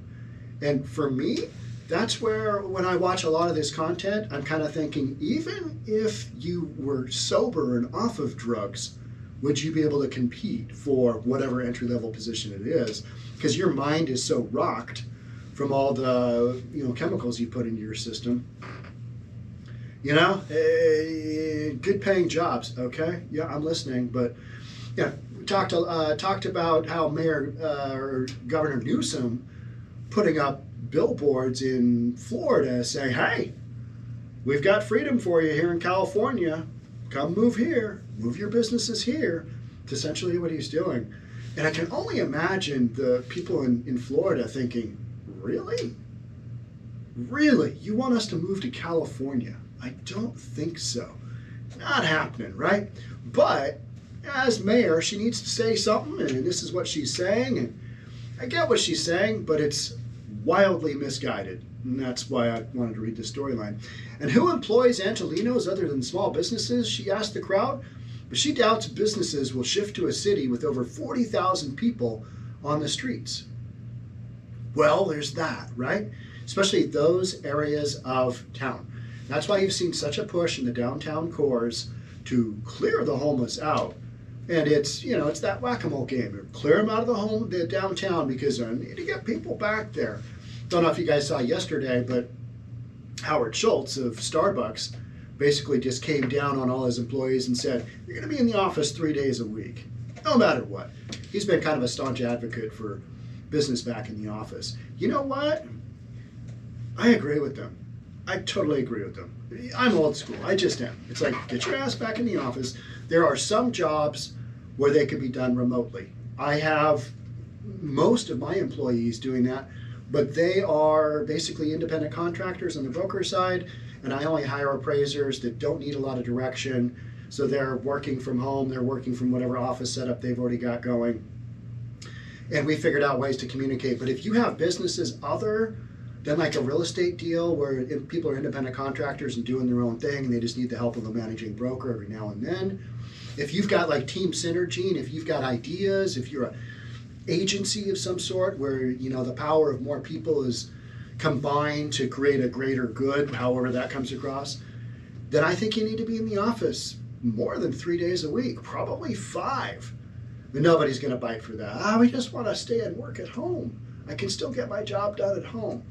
And for me, that's where, when I watch a lot of this content, I'm kind of thinking, even if you were sober and off of drugs, would you be able to compete for whatever entry-level position it is? Because your mind is so rocked from all the chemicals you put into your system. Good paying jobs, okay? Yeah, I'm listening, but yeah, we talked about how or Governor Newsom putting up billboards in Florida saying, hey, we've got freedom for you here in California. Come move here, move your businesses here. It's essentially what he's doing. And I can only imagine the people in Florida thinking, really? Really? You want us to move to California? I don't think so. Not happening, right? But as mayor, she needs to say something, and this is what she's saying. And I get what she's saying, but it's wildly misguided. And that's why I wanted to read the storyline. And who employs Angelenos other than small businesses? She asked the crowd. But she doubts businesses will shift to a city with over 40,000 people on the streets. Well, there's that, right? Especially those areas of town. That's why you've seen such a push in the downtown cores to clear the homeless out. And it's that whack-a-mole game. Clear them out of the downtown, because I need to get people back there. Don't know if you guys saw yesterday, but Howard Schultz of Starbucks basically just came down on all his employees and said, you're going to be in the office 3 days a week, no matter what. He's been kind of a staunch advocate for business back in the office. You know what? I agree with them. I totally agree with them. I'm old school. I just am. It's like, get your ass back in the office. There are some jobs where they could be done remotely. I have most of my employees doing that, but they are basically independent contractors on the broker side, and I only hire appraisers that don't need a lot of direction. So they're working from home, they're working from whatever office setup they've already got going. And we figured out ways to communicate. But if you have businesses other than like a real estate deal where people are independent contractors and doing their own thing and they just need the help of a managing broker every now and then, if you've got like team synergy and if you've got ideas, if you're an agency of some sort where the power of more people is combined to create a greater good, however that comes across, then I think you need to be in the office more than 3 days a week, probably 5. But nobody's going to bite for that. We just want to stay and work at home. I can still get my job done at home.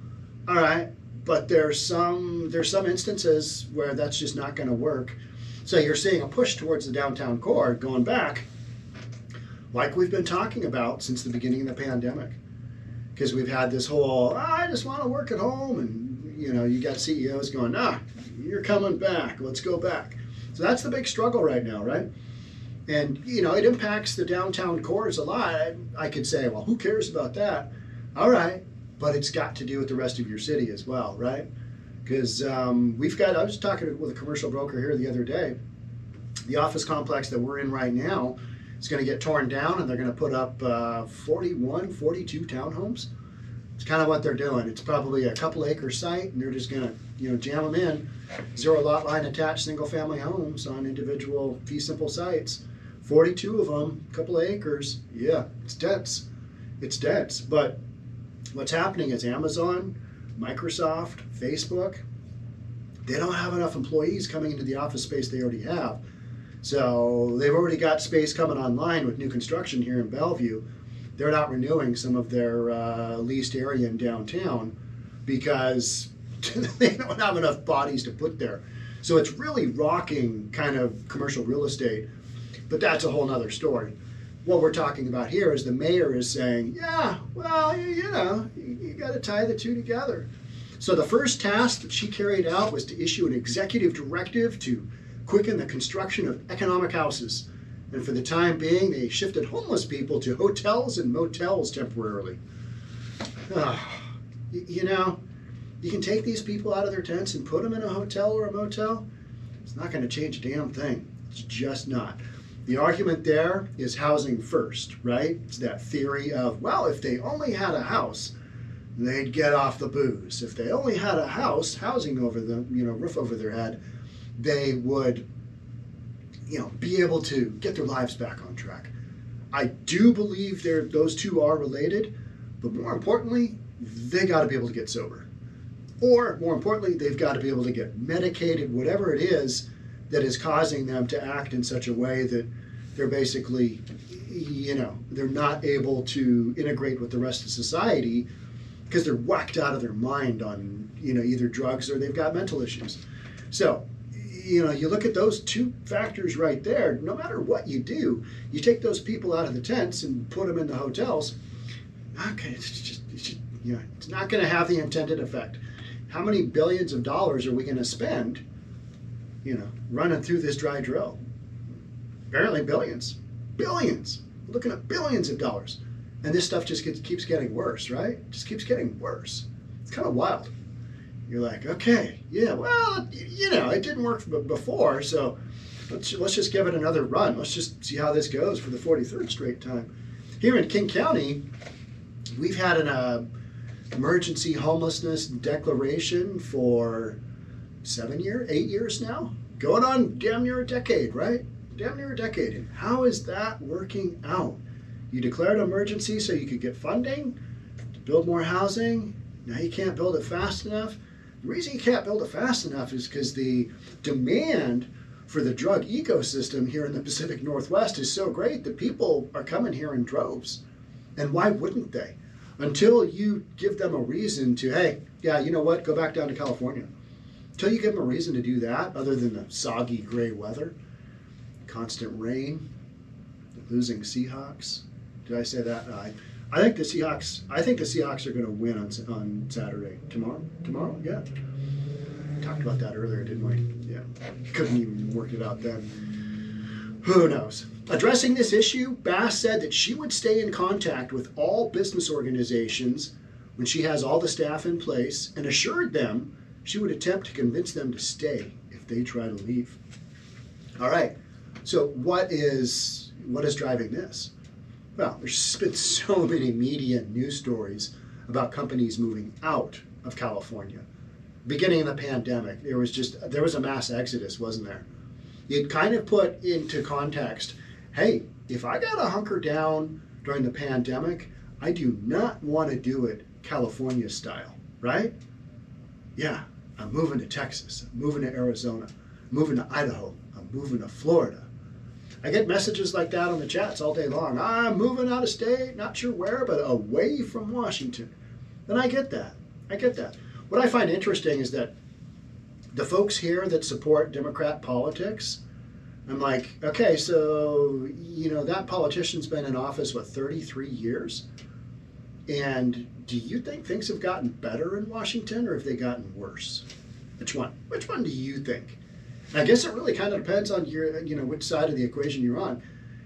All right, but there's some instances where that's just not going to work. So you're seeing a push towards the downtown core going back, like we've been talking about since the beginning of the pandemic. Because we've had this whole, I just want to work at home, and you got CEOs going, you're coming back, let's go back. So that's the big struggle right now, right? And it impacts the downtown cores a lot. I could say, well, who cares about that? All right, but it's got to do with the rest of your city as well, right? Because I was talking with a commercial broker here the other day. The office complex that we're in right now is going to get torn down, and they're going to put up 41, 42 townhomes. It's kind of what they're doing. It's probably a couple acre site, and they're just going to jam them in. 0 lot line attached single family homes on individual fee simple sites. 42 of them, a couple of acres. Yeah, it's dense. It's dense. But what's happening is Amazon, Microsoft, Facebook, they don't have enough employees coming into the office space they already have. So they've already got space coming online with new construction here in Bellevue. They're not renewing some of their leased area in downtown because they don't have enough bodies to put there. So it's really rocking kind of commercial real estate, but that's a whole nother story. What we're talking about here is the mayor is saying, yeah, well, you got to tie the two together. So the first task that she carried out was to issue an executive directive to quicken the construction of economic houses. And for the time being, they shifted homeless people to hotels and motels temporarily. You can take these people out of their tents and put them in a hotel or a motel. It's not going to change a damn thing. It's just not. The argument there is housing first, right? It's that theory of, well, if they only had a house, they'd get off the booze. If they only had a house, housing over them, roof over their head, they would, be able to get their lives back on track. I do believe those two are related, but more importantly, they got to be able to get sober. Or more importantly, they've got to be able to get medicated, whatever it is that is causing them to act in such a way that they're basically, they're not able to integrate with the rest of society because they're whacked out of their mind on, either drugs or they've got mental issues. So, you look at those two factors right there, no matter what you do, you take those people out of the tents and put them in the hotels, okay, it's not going to have the intended effect. How many billions of dollars are we going to spend, running through this dry drill? Apparently billions. Billions. We're looking at billions of dollars. And this stuff just keeps getting worse, right? Just keeps getting worse. It's kind of wild. You're like, okay, yeah, well, it didn't work before, so let's just give it another run. Let's just see how this goes for the 43rd straight time. Here in King County, we've had an emergency homelessness declaration for 8 years now, going on damn near a decade, right? Damn near a decade. And how is that working out? You declared an emergency so you could get funding to build more housing. Now you can't build it fast enough. The reason you can't build it fast enough is because the demand for the drug ecosystem here in the Pacific Northwest is so great that people are coming here in droves. And why wouldn't they? Until you give them a reason to, hey, yeah, you know what, go back down to California. Until you give them a reason to do that, other than the soggy gray weather, constant rain, the losing Seahawks. Did I say that? I think the Seahawks are going to win on Saturday. Tomorrow, yeah. Talked about that earlier, didn't we? Yeah. Couldn't even work it out then. Who knows? Addressing this issue, Bass said that she would stay in contact with all business organizations when she has all the staff in place, and assured them she would attempt to convince them to stay if they try to leave. All right. So what is driving this? Well, there's been so many media and news stories about companies moving out of California. Beginning of the pandemic, there was a mass exodus, wasn't there? It kind of put into context, hey, if I got to hunker down during the pandemic, I do not want to do it California style, right? Yeah, I'm moving to Texas, I'm moving to Arizona, I'm moving to Idaho, I'm moving to Florida. I get messages like that on the chats all day long. I'm moving out of state, not sure where, but away from Washington. And I get that. what I find interesting is that the folks here that support Democrat politics, I'm like, okay, so, that politician's been in office, 33 years? And do you think things have gotten better in Washington, or have they gotten worse? Which one? Which one do you think? And I guess it really kind of depends on your, which side of the equation you're on.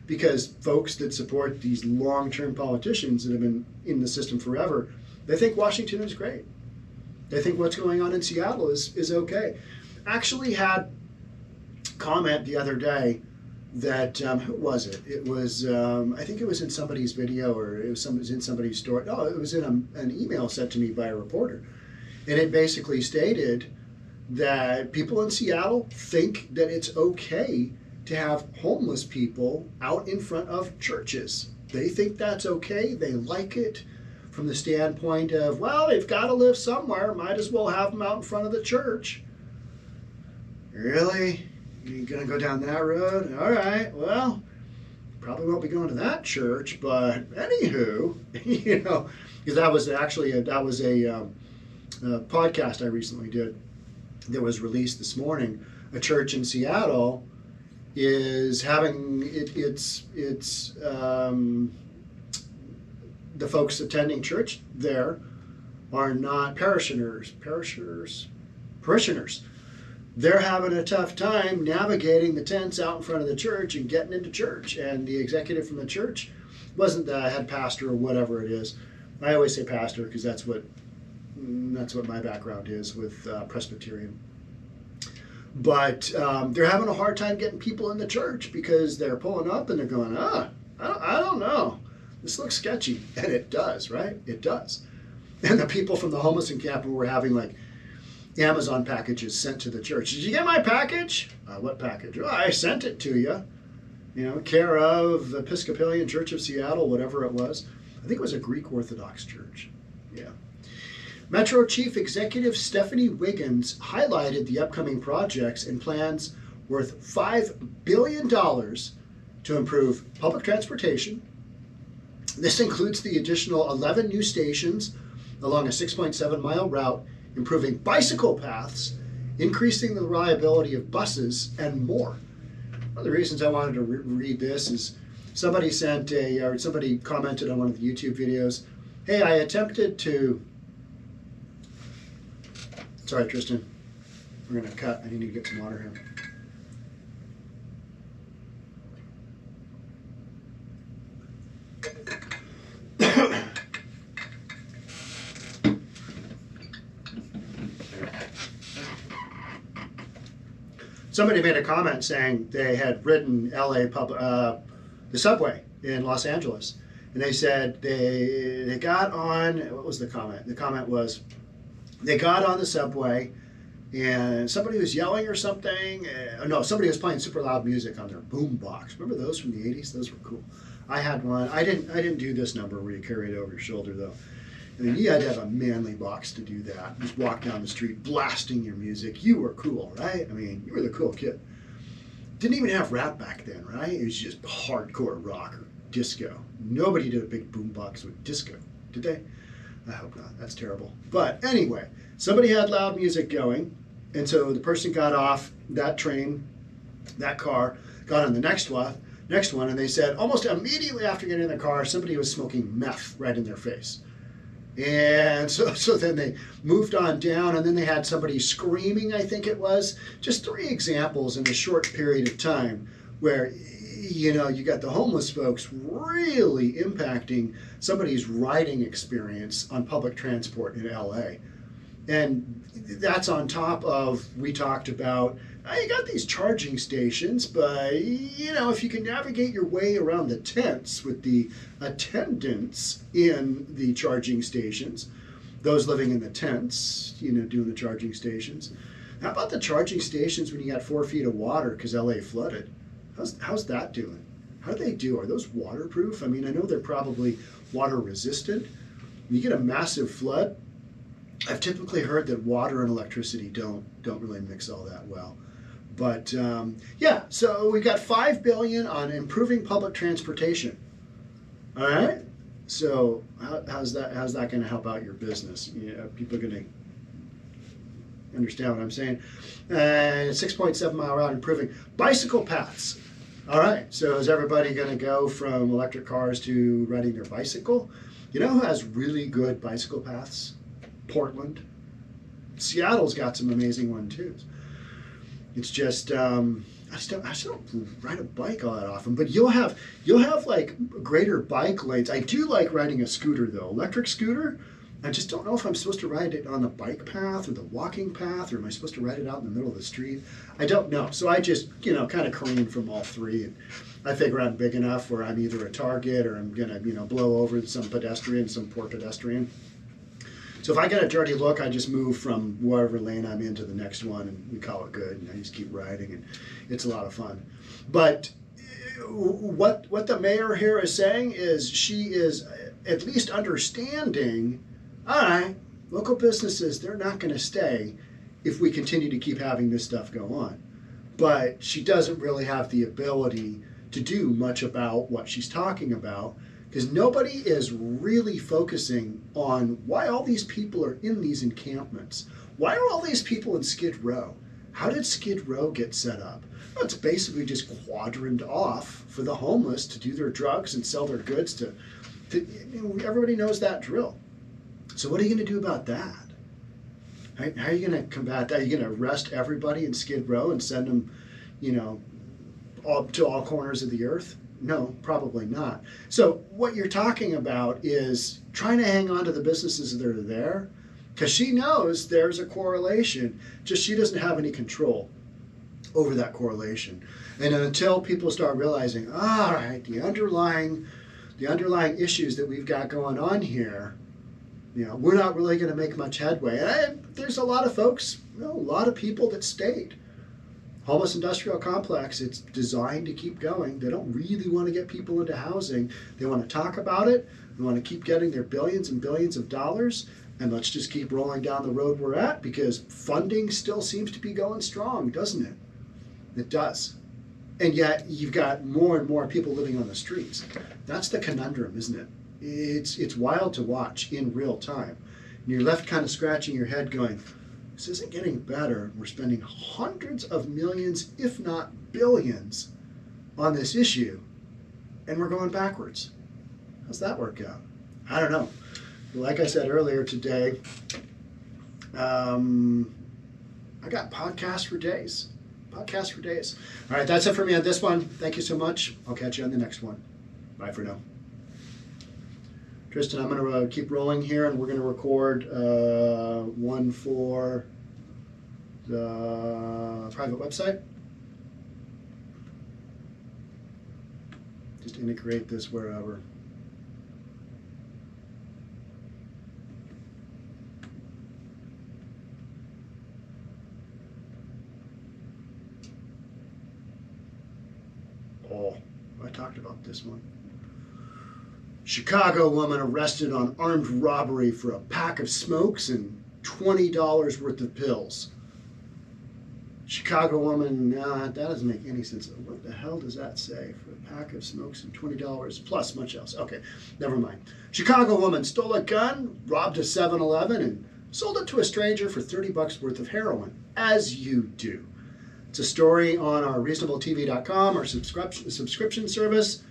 Because folks that support these long-term politicians that have been in the system forever, they think Washington is great. They think what's going on in Seattle is okay. Actually had comment the other day that, who was it? It was, I think it was in somebody's video, or it was in somebody's story. No, it was in an email sent to me by a reporter. And it basically stated that people in Seattle think that it's okay to have homeless people out in front of churches. They think that's okay. They like it from the standpoint of, well, they've got to live somewhere. Might as well have them out in front of the church. Really? You're going to go down that road? All right, well, probably won't be going to that church, but anywho, because that was actually a podcast I recently did that was released this morning. A church in Seattle is having the folks attending church there are not parishioners. They're having a tough time navigating the tents out in front of the church and getting into church. And the executive from the church wasn't the head pastor or whatever it is. I always say pastor because that's what my background is with Presbyterian. But they're having a hard time getting people in the church because they're pulling up and they're going, I don't know. This looks sketchy. And it does, right? It does. And the people from the homeless encampment were having like Amazon packages sent to the church. Did you get my package? What package? Oh, I sent it to you. Care of Episcopalian Church of Seattle, whatever it was. I think it was a Greek Orthodox church. Yeah. Metro Chief Executive Stephanie Wiggins highlighted the upcoming projects and plans worth $5 billion to improve public transportation. This includes the additional 11 new stations along a 6.7-mile route, improving bicycle paths, increasing the reliability of buses, and more. One of the reasons I wanted to read this is somebody commented on one of the YouTube videos, hey, I attempted to... Sorry, Tristan. We're going to cut. I need to get some water here. Somebody made a comment saying they had ridden the subway in Los Angeles. And they said they got on, what was the comment? The comment was, they got on the subway and somebody was yelling or something. No, somebody was playing super loud music on their boom box. Remember those from the 80s? Those were cool. I had one. I didn't do this number where you carry it over your shoulder though. I mean, you had to have a manly box to do that. Just walk down the street blasting your music. You were cool, right? I mean, you were the cool kid. Didn't even have rap back then, right? It was just hardcore rock or disco. Nobody did a big boombox with disco, did they? I hope not. That's terrible. But anyway, somebody had loud music going, and so the person got off that train, that car, got on the next one, and they said almost immediately after getting in the car, somebody was smoking meth right in their face. And so then they moved on down, and then they had somebody screaming, I think it was. Just 3 examples in a short period of time where, you got the homeless folks really impacting somebody's riding experience on public transport in LA. And that's on top of, we talked about, you got these charging stations, but, if you can navigate your way around the tents with the attendants in the charging stations, those living in the tents, doing the charging stations. How about the charging stations when you got 4 feet of water because LA flooded? How's that doing? How do they do? Are those waterproof? I mean, I know they're probably water resistant. When you get a massive flood, I've typically heard that water and electricity don't really mix all that well. But yeah, so we got $5 billion on improving public transportation. All right. So how's that going to help out your business? People are going to understand what I'm saying. 6.7 mile route improving bicycle paths. All right, so is everybody going to go from electric cars to riding their bicycle? You know who has really good bicycle paths? Portland. Seattle's got some amazing ones too. It's just I just don't ride a bike all that often. But you'll have like greater bike lanes. I do like riding a scooter though, electric scooter. I just don't know if I'm supposed to ride it on the bike path or the walking path, or am I supposed to ride it out in the middle of the street? I don't know. So I just, kind of careen from all three. And I figure I'm big enough where I'm either a target or I'm going to, blow over some poor pedestrian. So if I get a dirty look, I just move from wherever lane I'm in to the next one, and we call it good. And I just keep riding, and it's a lot of fun. But what the mayor here is saying is she is at least understanding, all right, local businesses, they're not going to stay if we continue to keep having this stuff go on. But she doesn't really have the ability to do much about what she's talking about, because nobody is really focusing on why all these people are in these encampments. Why are all these people in Skid Row? How did Skid Row get set up? Well, it's basically just quadrant off for the homeless to do their drugs and sell their goods to everybody knows that drill. So what are you going to do about that? How are you going to combat that? Are you going to arrest everybody in Skid Row and send them, to all corners of the earth? No, probably not. So what you're talking about is trying to hang on to the businesses that are there, because she knows there's a correlation, just she doesn't have any control over that correlation. And until people start realizing, all right, the underlying issues that we've got going on here, we're not really going to make much headway. And there's a lot of folks, a lot of people that stayed. Homeless industrial complex, it's designed to keep going. They don't really want to get people into housing. They want to talk about it. They want to keep getting their billions and billions of dollars. And let's just keep rolling down the road we're at, because funding still seems to be going strong, doesn't it? It does. And yet you've got more and more people living on the streets. That's the conundrum, isn't it? It's wild to watch in real time. And you're left kind of scratching your head going, this isn't getting better. We're spending hundreds of millions, if not billions, on this issue, and we're going backwards. How's that work out? I don't know. Like I said earlier today, I got podcasts for days. Podcasts for days. All right, that's it for me on this one. Thank you so much. I'll catch you on the next one. Bye for now. Tristan, I'm going to keep rolling here, and we're going to record one for the private website. Just integrate this wherever. Oh, I talked about this one. Chicago woman arrested on armed robbery for a pack of smokes and $20 worth of pills. Chicago woman, that doesn't make any sense. What the hell does that say? For a pack of smokes and $20 plus much else. Okay, never mind. Chicago woman stole a gun, robbed a 7-Eleven, and sold it to a stranger for $30 worth of heroin, as you do. It's a story on our reasonabletv.com, our subscription service.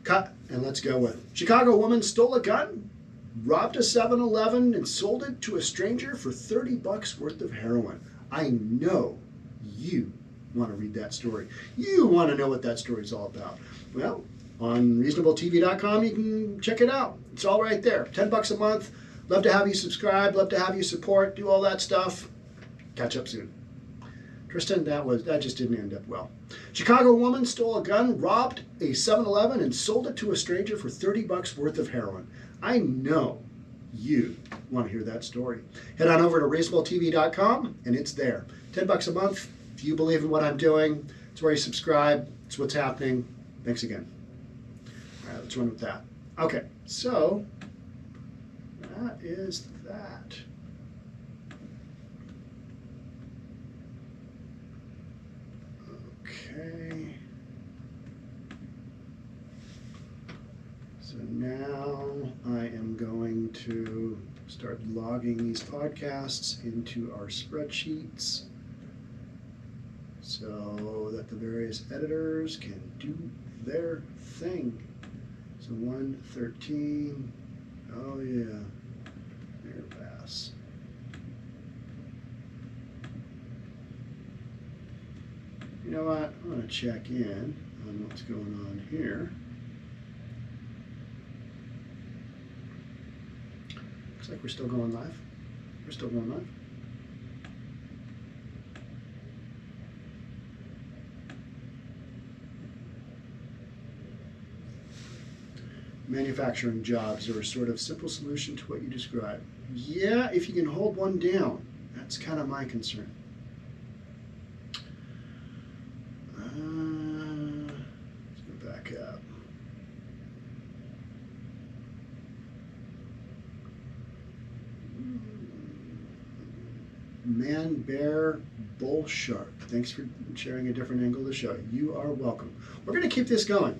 Cut, and let's go with Chicago woman stole a gun, robbed a 7-Eleven, and sold it to a stranger for $30 worth of heroin. I know you want to read that story. You want to know what that story is all about. Well, on reasonabletv.com, you can check it out. It's all right there. $10 a month. Love to have you subscribe. Love to have you support. Do all that stuff. Catch up soon. Tristan, that just didn't end up well. Chicago woman stole a gun, robbed a 7-Eleven, and sold it to a stranger for $30 worth of heroin. I know you want to hear that story. Head on over to reasonabletv.com, and it's there. $10 a month. If you believe in what I'm doing, it's where you subscribe. It's what's happening. Thanks again. All right, let's run with that. Okay, so that is that. Okay. So now I am going to start start logging these podcasts into our spreadsheets so that the various editors can do their thing. So 113, oh yeah, air pass. You know what, I'm gonna check in on what's going on here. Looks like we're still going live. We're still going live. Manufacturing jobs are a sort of simple solution to what you described. Yeah, if you can hold one down. That's kind of my concern. Let's go back up. Man, bear, bull, shark. Thanks for sharing a different angle of the show. You are welcome. We're going to keep this going.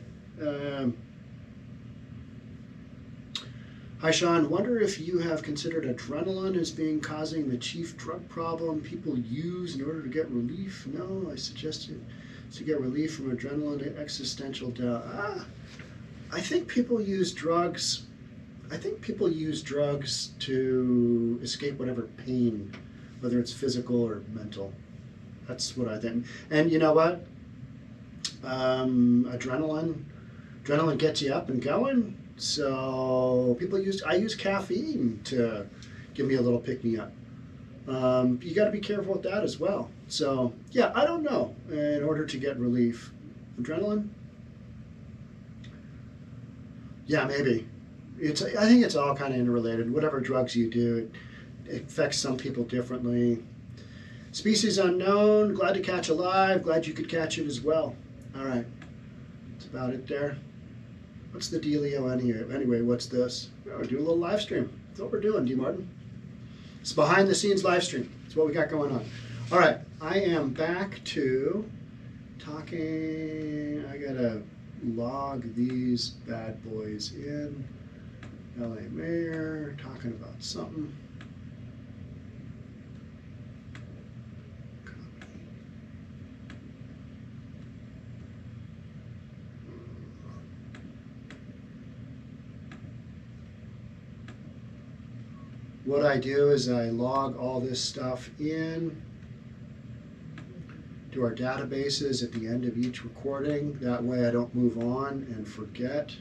Hi, Sean. Wonder if you have considered adrenaline as being causing the chief drug problem people use in order to get relief? No, I suggested to get relief from adrenaline existential doubt. I think people use drugs. I think people use drugs to escape whatever pain, whether it's physical or mental. That's what I think. And you know what? Adrenaline gets you up and going. So I use caffeine to give me a little pick me up. You got to be careful with that as well. So yeah, I don't know. In order to get relief, adrenaline. Yeah, maybe. I think it's all kind of interrelated. Whatever drugs you do, it affects some people differently. Species unknown. Glad to catch alive. Glad you could catch it as well. All right, that's about it there. What's the dealio anyway? What's this? Oh, we're doing a little live stream. That's what we're doing, D. Martin. It's behind the scenes live stream. That's what we got going on. All right, I am back to talking. I gotta log these bad boys in. LA Mayor talking about something. What I do is I log all this stuff in to our databases at the end of each recording. That way I don't move on and forget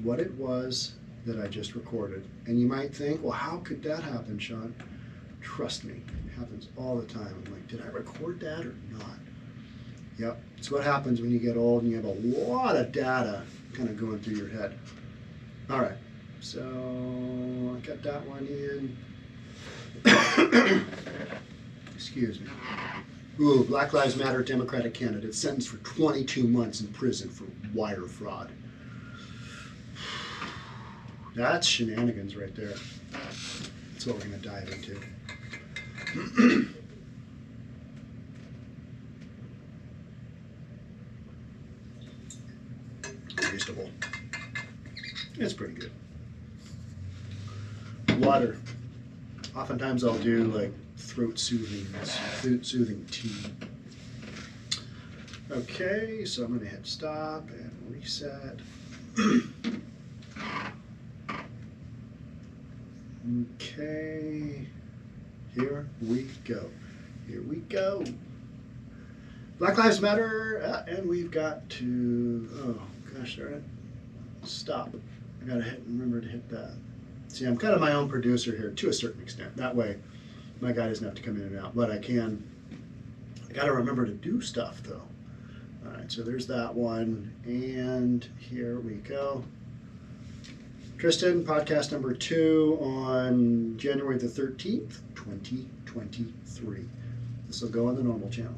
what it was that I just recorded. And you might think, well, how could that happen, Sean? Trust me, it happens all the time. I'm like, did I record that or not? Yep, it's what happens when you get old and you have a lot of data kind of going through your head. All right. So I got that one in. Excuse me. Ooh, Black Lives Matter Democratic candidate sentenced for 22 months in prison for wire fraud. That's shenanigans right there. That's what we're going to dive into. Tasteable. It's pretty good. Water. Oftentimes I'll do like throat soothing tea. Okay, so I'm going to hit stop and reset. Okay, here we go. Here we go. Black Lives Matter, and we've got to, oh gosh, darn it, stop. I gotta remember to hit that. See, I'm kind of my own producer here to a certain extent. That way, my guy doesn't have to come in and out, but I gotta remember to do stuff though. All right, so there's that one, and here we go. Tristan, podcast number 2 on January the 13th, 2023. This will go on the normal channel.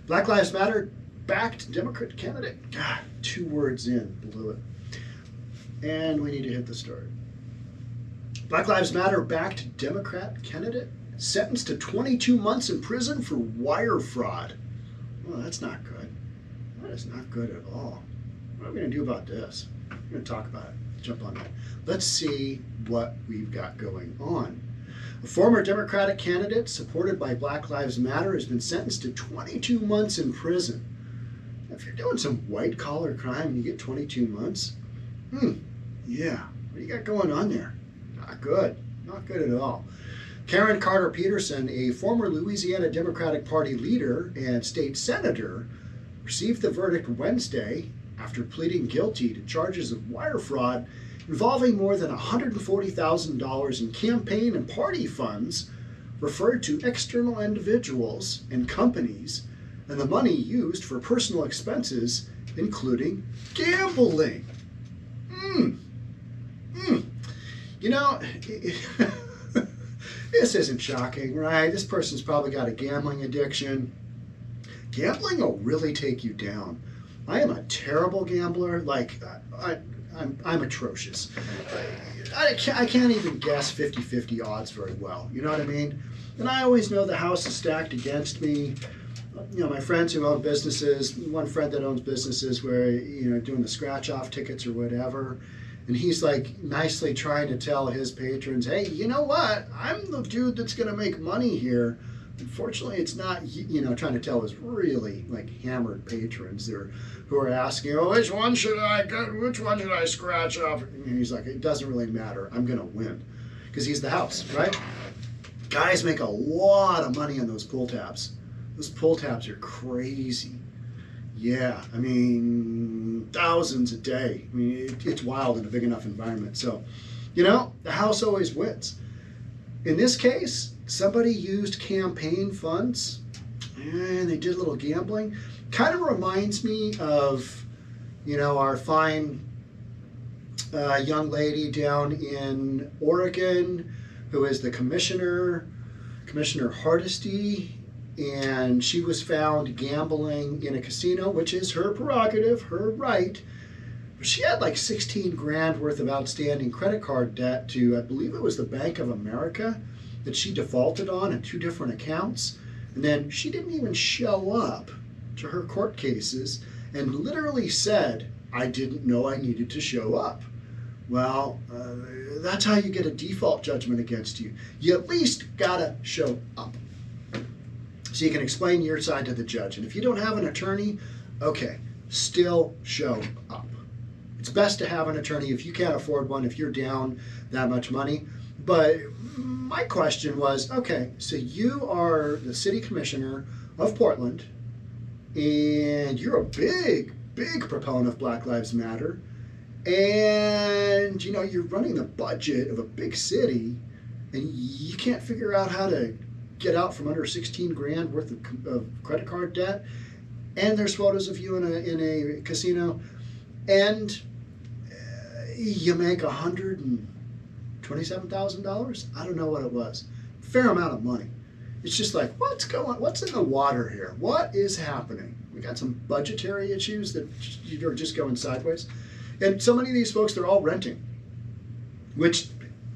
Black Lives Matter backed Democrat candidate. God, 2 words in, blew it. And we need to hit the start. Black Lives Matter backed Democrat candidate sentenced to 22 months in prison for wire fraud. Well, that's not good. That is not good at all. What are we going to do about this? We're going to talk about it. jump on that. Let's see what we've got going on. A former Democratic candidate supported by Black Lives Matter has been sentenced to 22 months in prison. If you're doing some white collar crime and you get 22 months, yeah, what do you got going on there? Not good. Not good at all. Karen Carter Peterson, a former Louisiana Democratic Party leader and state senator, received the verdict Wednesday after pleading guilty to charges of wire fraud involving more than $140,000 in campaign and party funds referred to external individuals and companies, and the money used for personal expenses, including gambling. You know, this isn't shocking, right? This person's probably got a gambling addiction. Gambling will really take you down. I am a terrible gambler. Like, I'm atrocious. I can't even guess 50-50 odds very well. You know what I mean? And I always know the house is stacked against me. You know, my friends who own businesses, one friend that owns businesses where, you know, doing the scratch-off tickets or whatever, and he's like nicely trying to tell his patrons, hey, you know what? I'm the dude that's going to make money here. Unfortunately, it's not, you know, trying to tell his really like hammered patrons who are asking, oh, which one should I scratch off? And he's like, it doesn't really matter. I'm going to win. Because he's the house, right? Guys make a lot of money on those pull tabs. Those pull tabs are crazy. Yeah, I mean, thousands a day. I mean, it's wild in a big enough environment. So, you know, the house always wins. In this case, somebody used campaign funds and they did a little gambling. Kind of reminds me of, you know, our fine young lady down in Oregon who is the Commissioner Hardesty, and she was found gambling in a casino, which is her prerogative, her right. She had like 16 grand worth of outstanding credit card debt to, I believe it was the Bank of America, that she defaulted on in 2 different accounts. And then she didn't even show up to her court cases and literally said, I didn't know I needed to show up. Well, that's how you get a default judgment against you. You at least gotta show up, so you can explain your side to the judge. And if you don't have an attorney, okay, still show up. It's best to have an attorney if you can't afford one, if you're down that much money. But my question was, okay, so you are the city commissioner of Portland, and you're a big proponent of Black Lives Matter, and you know, you're running the budget of a big city, and you can't figure out how to get out from under 16 grand worth of credit card debt, and there's photos of you in a casino, and you make $127,000. I don't know what it was. Fair amount of money. It's just like, what's in the water here? What is happening? We got some budgetary issues that are just going sideways. And so many of these folks, they're all renting, which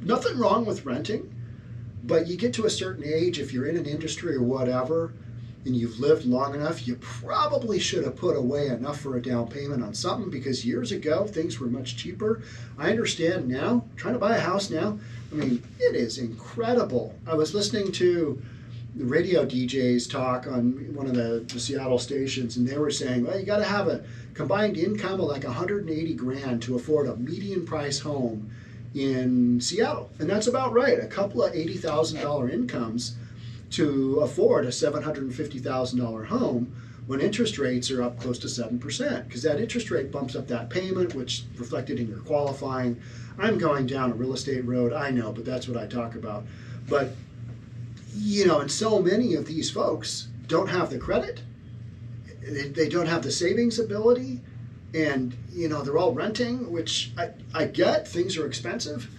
nothing wrong with renting, but you get to a certain age, if you're in an industry or whatever, and you've lived long enough, you probably should have put away enough for a down payment on something, because years ago, things were much cheaper. I understand now, trying to buy a house now, I mean, it is incredible. I was listening to the radio DJs talk on one of the Seattle stations, and they were saying, well, you got to have a combined income of like 180 grand to afford a median price home in Seattle. And that's about right. A couple of $80,000 incomes to afford a $750,000 home when interest rates are up close to 7%, because that interest rate bumps up that payment, which reflected in your qualifying. I'm going down a real estate road, I know, but that's what I talk about. But, you know, and so many of these folks don't have the credit, they don't have the savings ability, and, you know, they're all renting, which I get, things are expensive,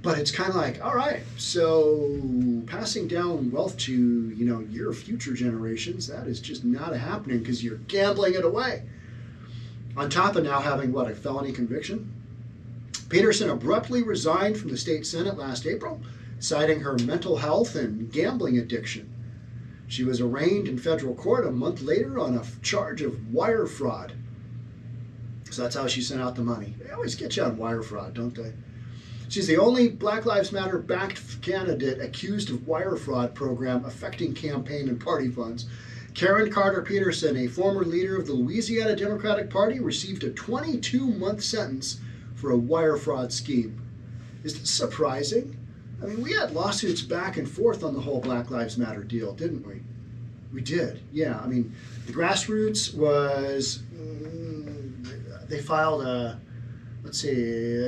but it's kind of like, all right, so passing down wealth to, you know, your future generations, that is just not happening because you're gambling it away. On top of now having, what, a felony conviction? Peterson abruptly resigned from the state Senate last April, citing her mental health and gambling addiction. She was arraigned in federal court a month later on a charge of wire fraud. So that's how she sent out the money. They always get you on wire fraud, don't they? She's the only Black Lives Matter-backed candidate accused of wire fraud program affecting campaign and party funds. Karen Carter Peterson, a former leader of the Louisiana Democratic Party, received a 22-month sentence for a wire fraud scheme. Is this surprising? I mean, we had lawsuits back and forth on the whole Black Lives Matter deal, didn't we? We did, yeah. I mean, the grassroots was, they filed a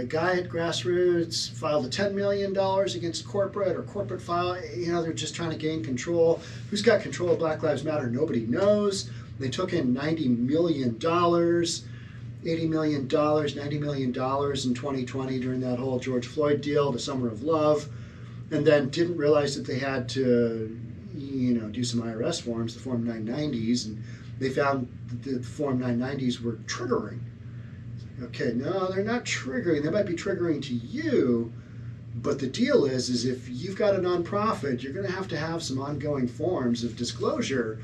guy at Grassroots filed a $10 million against corporate file, they're just trying to gain control. Who's got control of Black Lives Matter? Nobody knows. They took in $90 million, $80 million, $90 million in 2020 during that whole George Floyd deal, the Summer of Love, and then didn't realize that they had to, do some IRS forms, the Form 990s, and they found that the Form 990s were triggering. Okay, no, they're not triggering. They might be triggering to you, but the deal is if you've got a nonprofit, you're going to have some ongoing forms of disclosure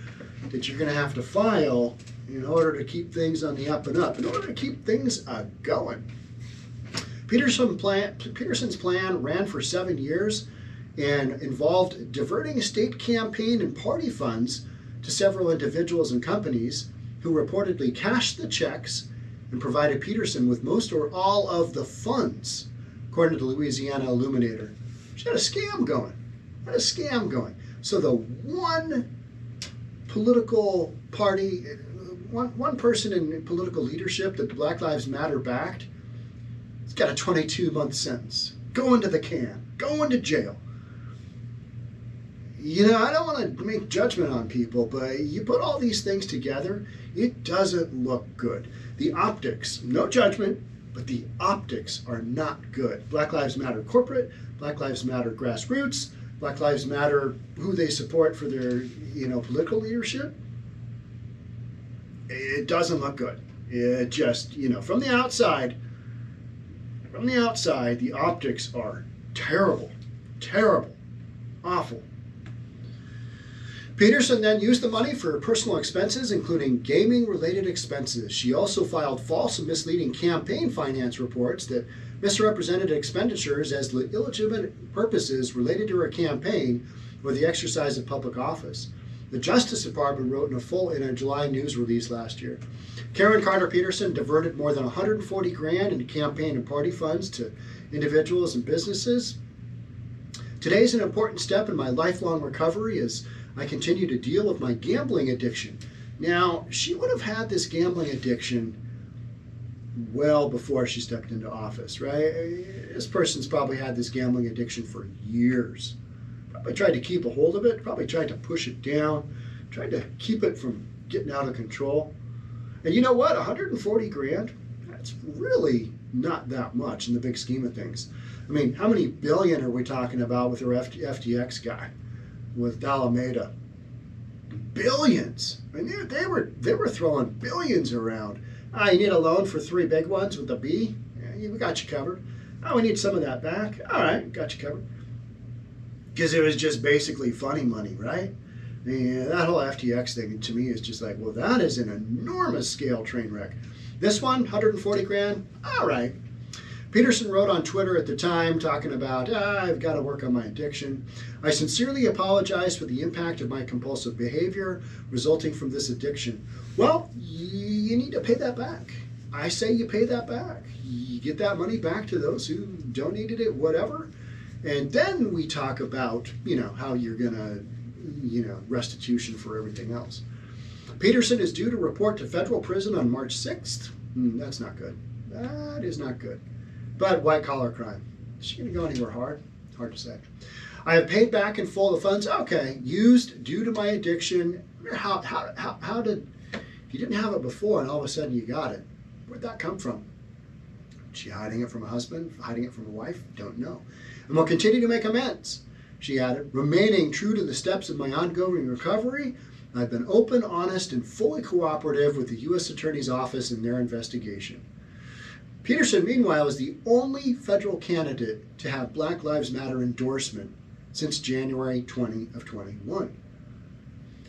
that you're going to have to file in order to keep things on the up and up, in order to keep things going. Peterson's plan ran for 7 years and involved diverting state campaign and party funds to several individuals and companies who reportedly cashed the checks and provided Peterson with most or all of the funds, according to the Louisiana Illuminator. She had a scam going. So the one political party, one person in political leadership that the Black Lives Matter backed, has got a 22-month sentence. Going to the can, going to jail. I don't want to make judgment on people, but you put all these things together, it doesn't look good. The optics, no judgment, but the optics are not good. Black Lives Matter corporate, Black Lives Matter grassroots, Black Lives Matter who they support for their, political leadership. It doesn't look good. It just, from the outside, the optics are terrible, awful. Peterson then used the money for personal expenses, including gaming-related expenses. She also filed false and misleading campaign finance reports that misrepresented expenditures as illegitimate purposes related to her campaign or the exercise of public office. The Justice Department wrote in a July news release last year. Karen Carter Peterson diverted more than $140,000 into campaign and party funds to individuals and businesses. Today's an important step in my lifelong recovery as I continue to deal with my gambling addiction. Now, she would have had this gambling addiction well before she stepped into office, right? This person's probably had this gambling addiction for years. Probably tried to keep a hold of it, probably tried to push it down, tried to keep it from getting out of control. And you know what? $140,000? That's really not that much in the big scheme of things. I mean, how many billion are we talking about with her FTX guy? With Alameda, billions. I mean, they were throwing billions around. You need a loan for 3 big ones with a B? Yeah, we got you covered. We need some of that back. All right, got you covered. Because it was just basically funny money, right? That whole FTX thing to me is just like, well, that is an enormous scale train wreck. This one, $140,000. All right. Peterson wrote on Twitter at the time talking about, I've got to work on my addiction. I sincerely apologize for the impact of my compulsive behavior resulting from this addiction. Well, you need to pay that back. I say you pay that back. You get that money back to those who donated it, whatever. And then we talk about, how you're going to, restitution for everything else. Peterson is due to report to federal prison on March 6th. That's not good. That is not good. But white-collar crime. Is she going to go anywhere hard? Hard to say. I have paid back in full the funds. Okay, used due to my addiction. How did, if you didn't have it before and all of a sudden you got it, where'd that come from? Is she hiding it from a husband? Hiding it from a wife? Don't know. And will continue to make amends. She added, remaining true to the steps of my ongoing recovery, I've been open, honest, and fully cooperative with the U.S. Attorney's Office in their investigation. Peterson, meanwhile, is the only federal candidate to have Black Lives Matter endorsement since January 2021.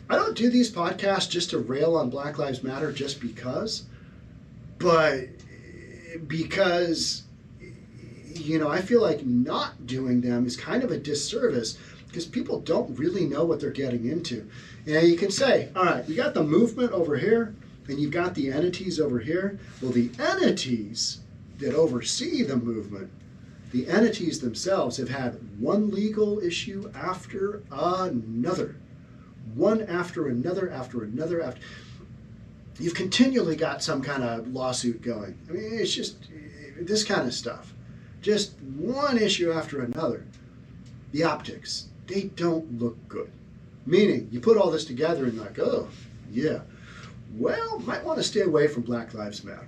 I don't do these podcasts just to rail on Black Lives Matter just because, but because, I feel like not doing them is kind of a disservice because people don't really know what they're getting into. You can say, all right, you got the movement over here and you've got the entities over here. Well, the entities that oversee the movement, the entities themselves have had one legal issue after another. One after another, after another, after. You've continually got some kind of lawsuit going. I mean, it's just this kind of stuff. Just one issue after another. The optics, they don't look good. Meaning, you put all this together and like, oh, yeah. Well, might want to stay away from Black Lives Matter.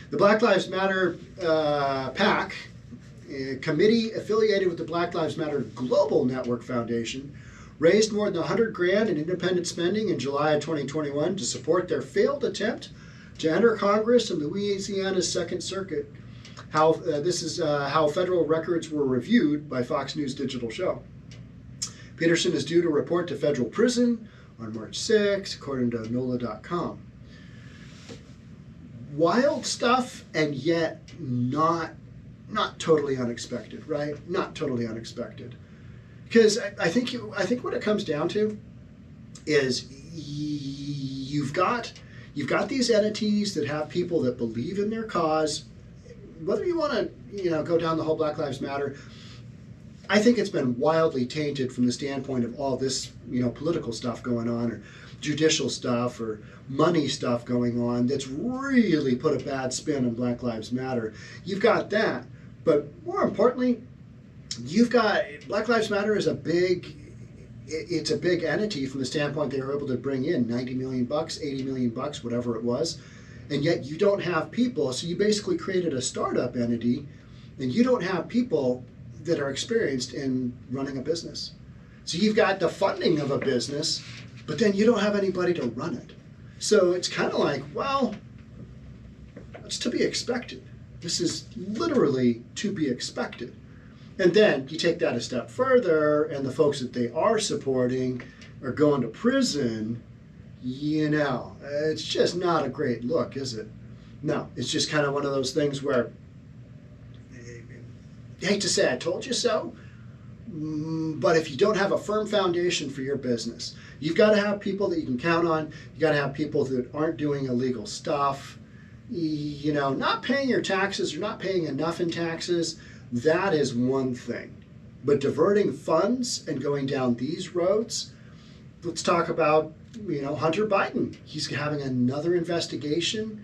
The Black Lives Matter PAC, a committee affiliated with the Black Lives Matter Global Network Foundation, raised more than $100,000 in independent spending in July of 2021 to support their failed attempt to enter Congress and Louisiana's Second Circuit. This is how federal records were reviewed by Fox News Digital Show. Peterson is due to report to federal prison on March 6, according to NOLA.com. Wild stuff, and yet not totally unexpected, right? Not totally unexpected. Because I think what it comes down to is you've got these entities that have people that believe in their cause. Whether you want to go down the whole Black Lives Matter, I think it's been wildly tainted from the standpoint of all this political stuff going on, or judicial stuff, or money stuff going on that's really put a bad spin on Black Lives Matter. You've got that, but more importantly, you've got Black Lives Matter is a big entity from the standpoint they were able to bring in $90 million, $80 million, whatever it was, and yet you don't have people. So you basically created a startup entity, and you don't have people that are experienced in running a business. So you've got the funding of a business, but then you don't have anybody to run it. So it's kind of like, well, it's to be expected. This is literally to be expected. And then you take that a step further, and the folks that they are supporting are going to prison. It's just not a great look, is it? No, it's just kind of one of those things where, I hate to say I told you so, but if you don't have a firm foundation for your business, you've got to have people that you can count on. You got to have people that aren't doing illegal stuff. Not paying your taxes or not paying enough in taxes, that is one thing. But diverting funds and going down these roads, let's talk about, Hunter Biden. He's having another investigation,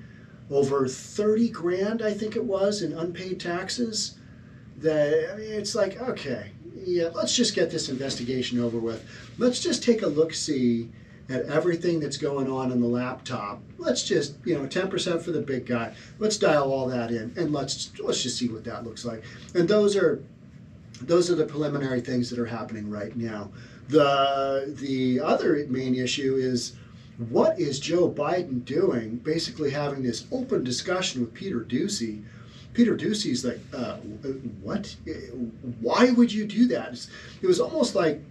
over 30 grand, I think it was, in unpaid taxes. It's like, okay, yeah, let's just get this investigation over with. Let's just take a look-see at everything that's going on the laptop. Let's just, 10% for the big guy. Let's dial all that in, and let's just see what that looks like. And those are the preliminary things that are happening right now. The other main issue is, what is Joe Biden doing? Basically having this open discussion with Peter Doocy. Peter Doocy's like, what? Why would you do that? It's almost like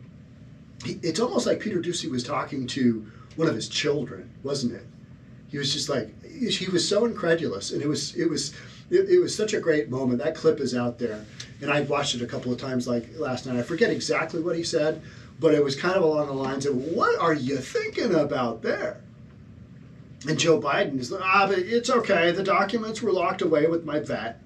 Peter Doocy was talking to one of his children, wasn't it? He was just like, he was so incredulous, and it was such a great moment. That clip is out there, and I watched it a couple of times, like last night. I forget exactly what he said, but it was kind of along the lines of, what are you thinking about there? And Joe Biden is like, but it's okay. The documents were locked away with my vet.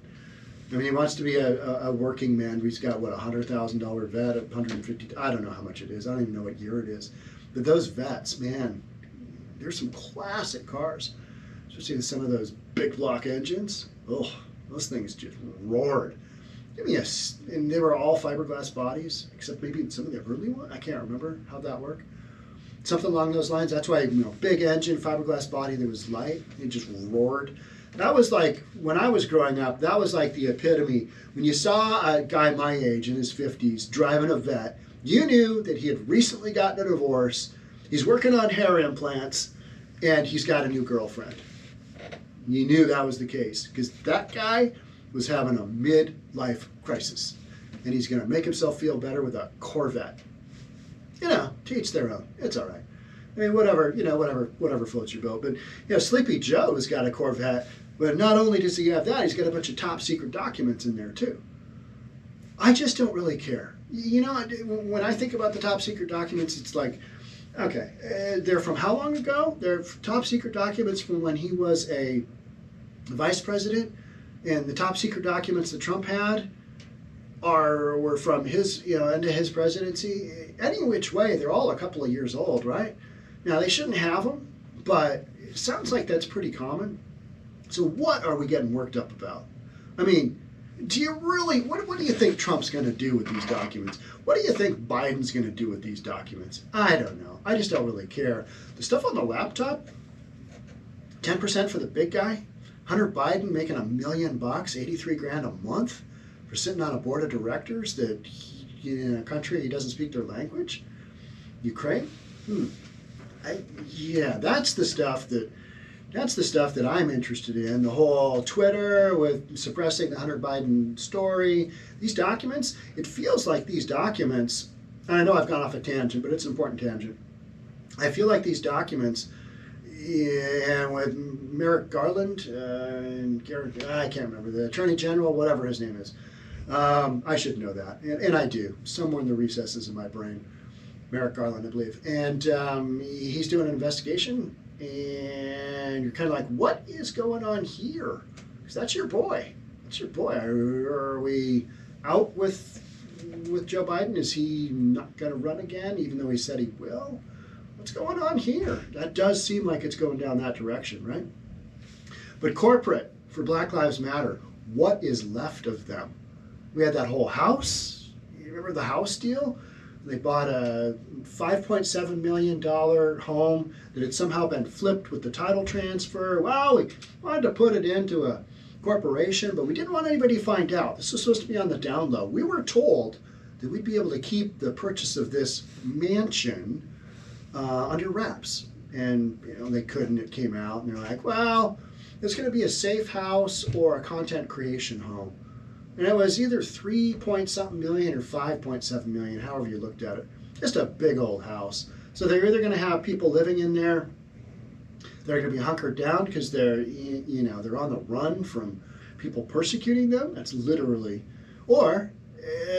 I mean, he wants to be a working man. He's got, what, $100,000 vet, 150, I don't know how much it is. I don't even know what year it is. But those vets, man, there's some classic cars, especially with some of those big block engines. Oh, those things just roared. Give me and they were all fiberglass bodies, except maybe some of the early ones. I can't remember how that worked. Something along those lines. That's why, big engine, fiberglass body that was light. It just roared. That was like, when I was growing up, that was like the epitome. When you saw a guy my age in his 50s driving a vet, you knew that he had recently gotten a divorce, he's working on hair implants, and he's got a new girlfriend. You knew that was the case, because that guy was having a midlife crisis, and he's going to make himself feel better with a Corvette. To each their own. It's all right. I mean, whatever floats your boat. But, Sleepy Joe's got a Corvette. But not only does he have that, he's got a bunch of top secret documents in there too. I just don't really care. You know, when I think about the top secret documents, it's like, okay, they're from how long ago? They're top secret documents from when he was a vice president, and the top secret documents that Trump had were from his, into his presidency. Any which way, they're all a couple of years old, right? Now, they shouldn't have them, but it sounds like that's pretty common. So what are we getting worked up about? I mean, do you really, what do you think Trump's going to do with these documents? What do you think Biden's going to do with these documents? I don't know. I just don't really care. The stuff on the laptop, 10% for the big guy, Hunter Biden making $1 million, 83 grand a month for sitting on a board of directors that in a country he doesn't speak their language. Ukraine? Yeah, that's the stuff that I'm interested in. The whole Twitter with suppressing the Hunter Biden story. These documents, it feels like these documents, and I know I've gone off a tangent, but it's an important tangent. I feel like these documents, and with Merrick Garland, and I can't remember, the Attorney General, whatever his name is. I should know that, and I do, somewhere in the recesses of my brain. Merrick Garland, I believe. And he's doing an investigation, and you're kind of like, what is going on here? Because that's your boy. That's your boy. Are we out with Joe Biden? Is he not going to run again, even though he said he will? What's going on here? That does seem like it's going down that direction, right? But corporate, for Black Lives Matter, what is left of them? We had that whole house. You remember the house deal? They bought a $5.7 million home that had somehow been flipped with the title transfer. Well, we wanted to put it into a corporation, but we didn't want anybody to find out. This was supposed to be on the down low. We were told that we'd be able to keep the purchase of this mansion under wraps. And they couldn't. It came out, and they're like, well, it's going to be a safe house or a content creation home. And it was either 3-point-something million or 5.7 million, however you looked at it. Just a big old house. So they're either going to have people living in there, they're going to be hunkered down because they're on the run from people persecuting them. That's literally, or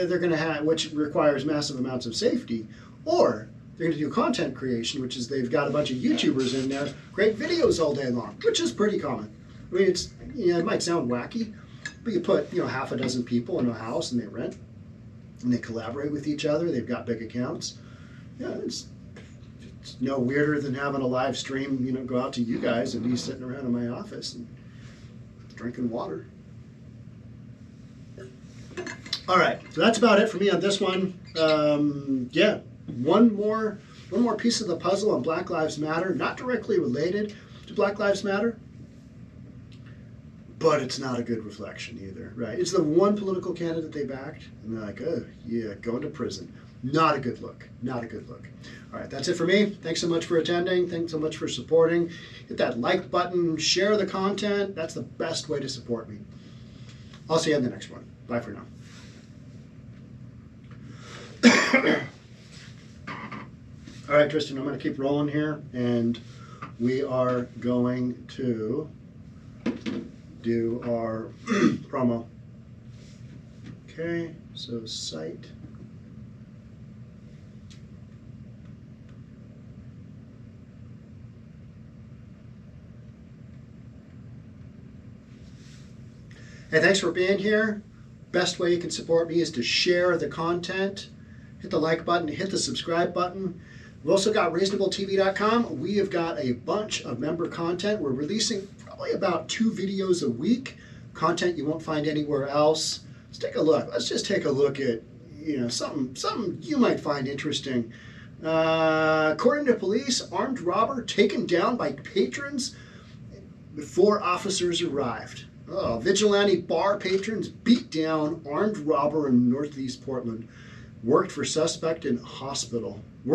they're going to have, which requires massive amounts of safety, or they're going to do content creation, which is they've got a bunch of YouTubers in there, create videos all day long, which is pretty common. I mean, it might sound wacky. But you put, half a dozen people in a house and they rent and they collaborate with each other. They've got big accounts. Yeah, it's no weirder than having a live stream, go out to you guys and me sitting around in my office and drinking water. All right, so that's about it for me on this one. One more piece of the puzzle on Black Lives Matter, not directly related to Black Lives Matter. But it's not a good reflection either, right? It's the one political candidate they backed, and they're like, oh, yeah, going to prison. Not a good look. Not a good look. All right, that's it for me. Thanks so much for attending. Thanks so much for supporting. Hit that like button. Share the content. That's the best way to support me. I'll see you in the next one. Bye for now. All right, Tristan, I'm going to keep rolling here, and we are going to do our promo. Okay, so site. Hey, thanks for being here. Best way you can support me is to share the content. Hit the like button, hit the subscribe button. We've also got reasonabletv.com. We have got a bunch of member content. We're releasing probably about 2 videos a week, content you won't find anywhere else. Let's take a look. Let's just take a look at something you might find interesting. According to police, armed robber taken down by patrons before officers arrived. Oh, vigilante bar patrons beat down armed robber in Northeast Portland. Worked over suspect in hospital. I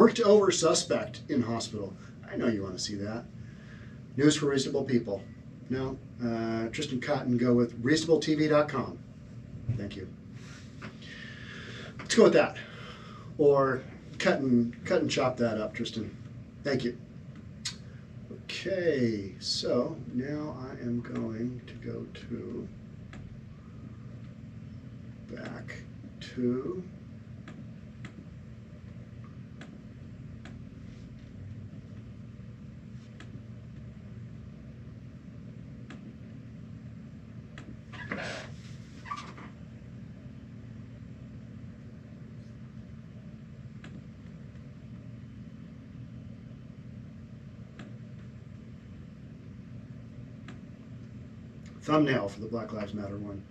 know you want to see that. News for reasonable people. No, Tristan Cotton, go with reasonabletv.com. Thank you. Let's go with that. Or cut and chop that up, Tristan. Thank you. Okay. Okay, so now I am going to go to back to thumbnail for the Black Lives Matter one.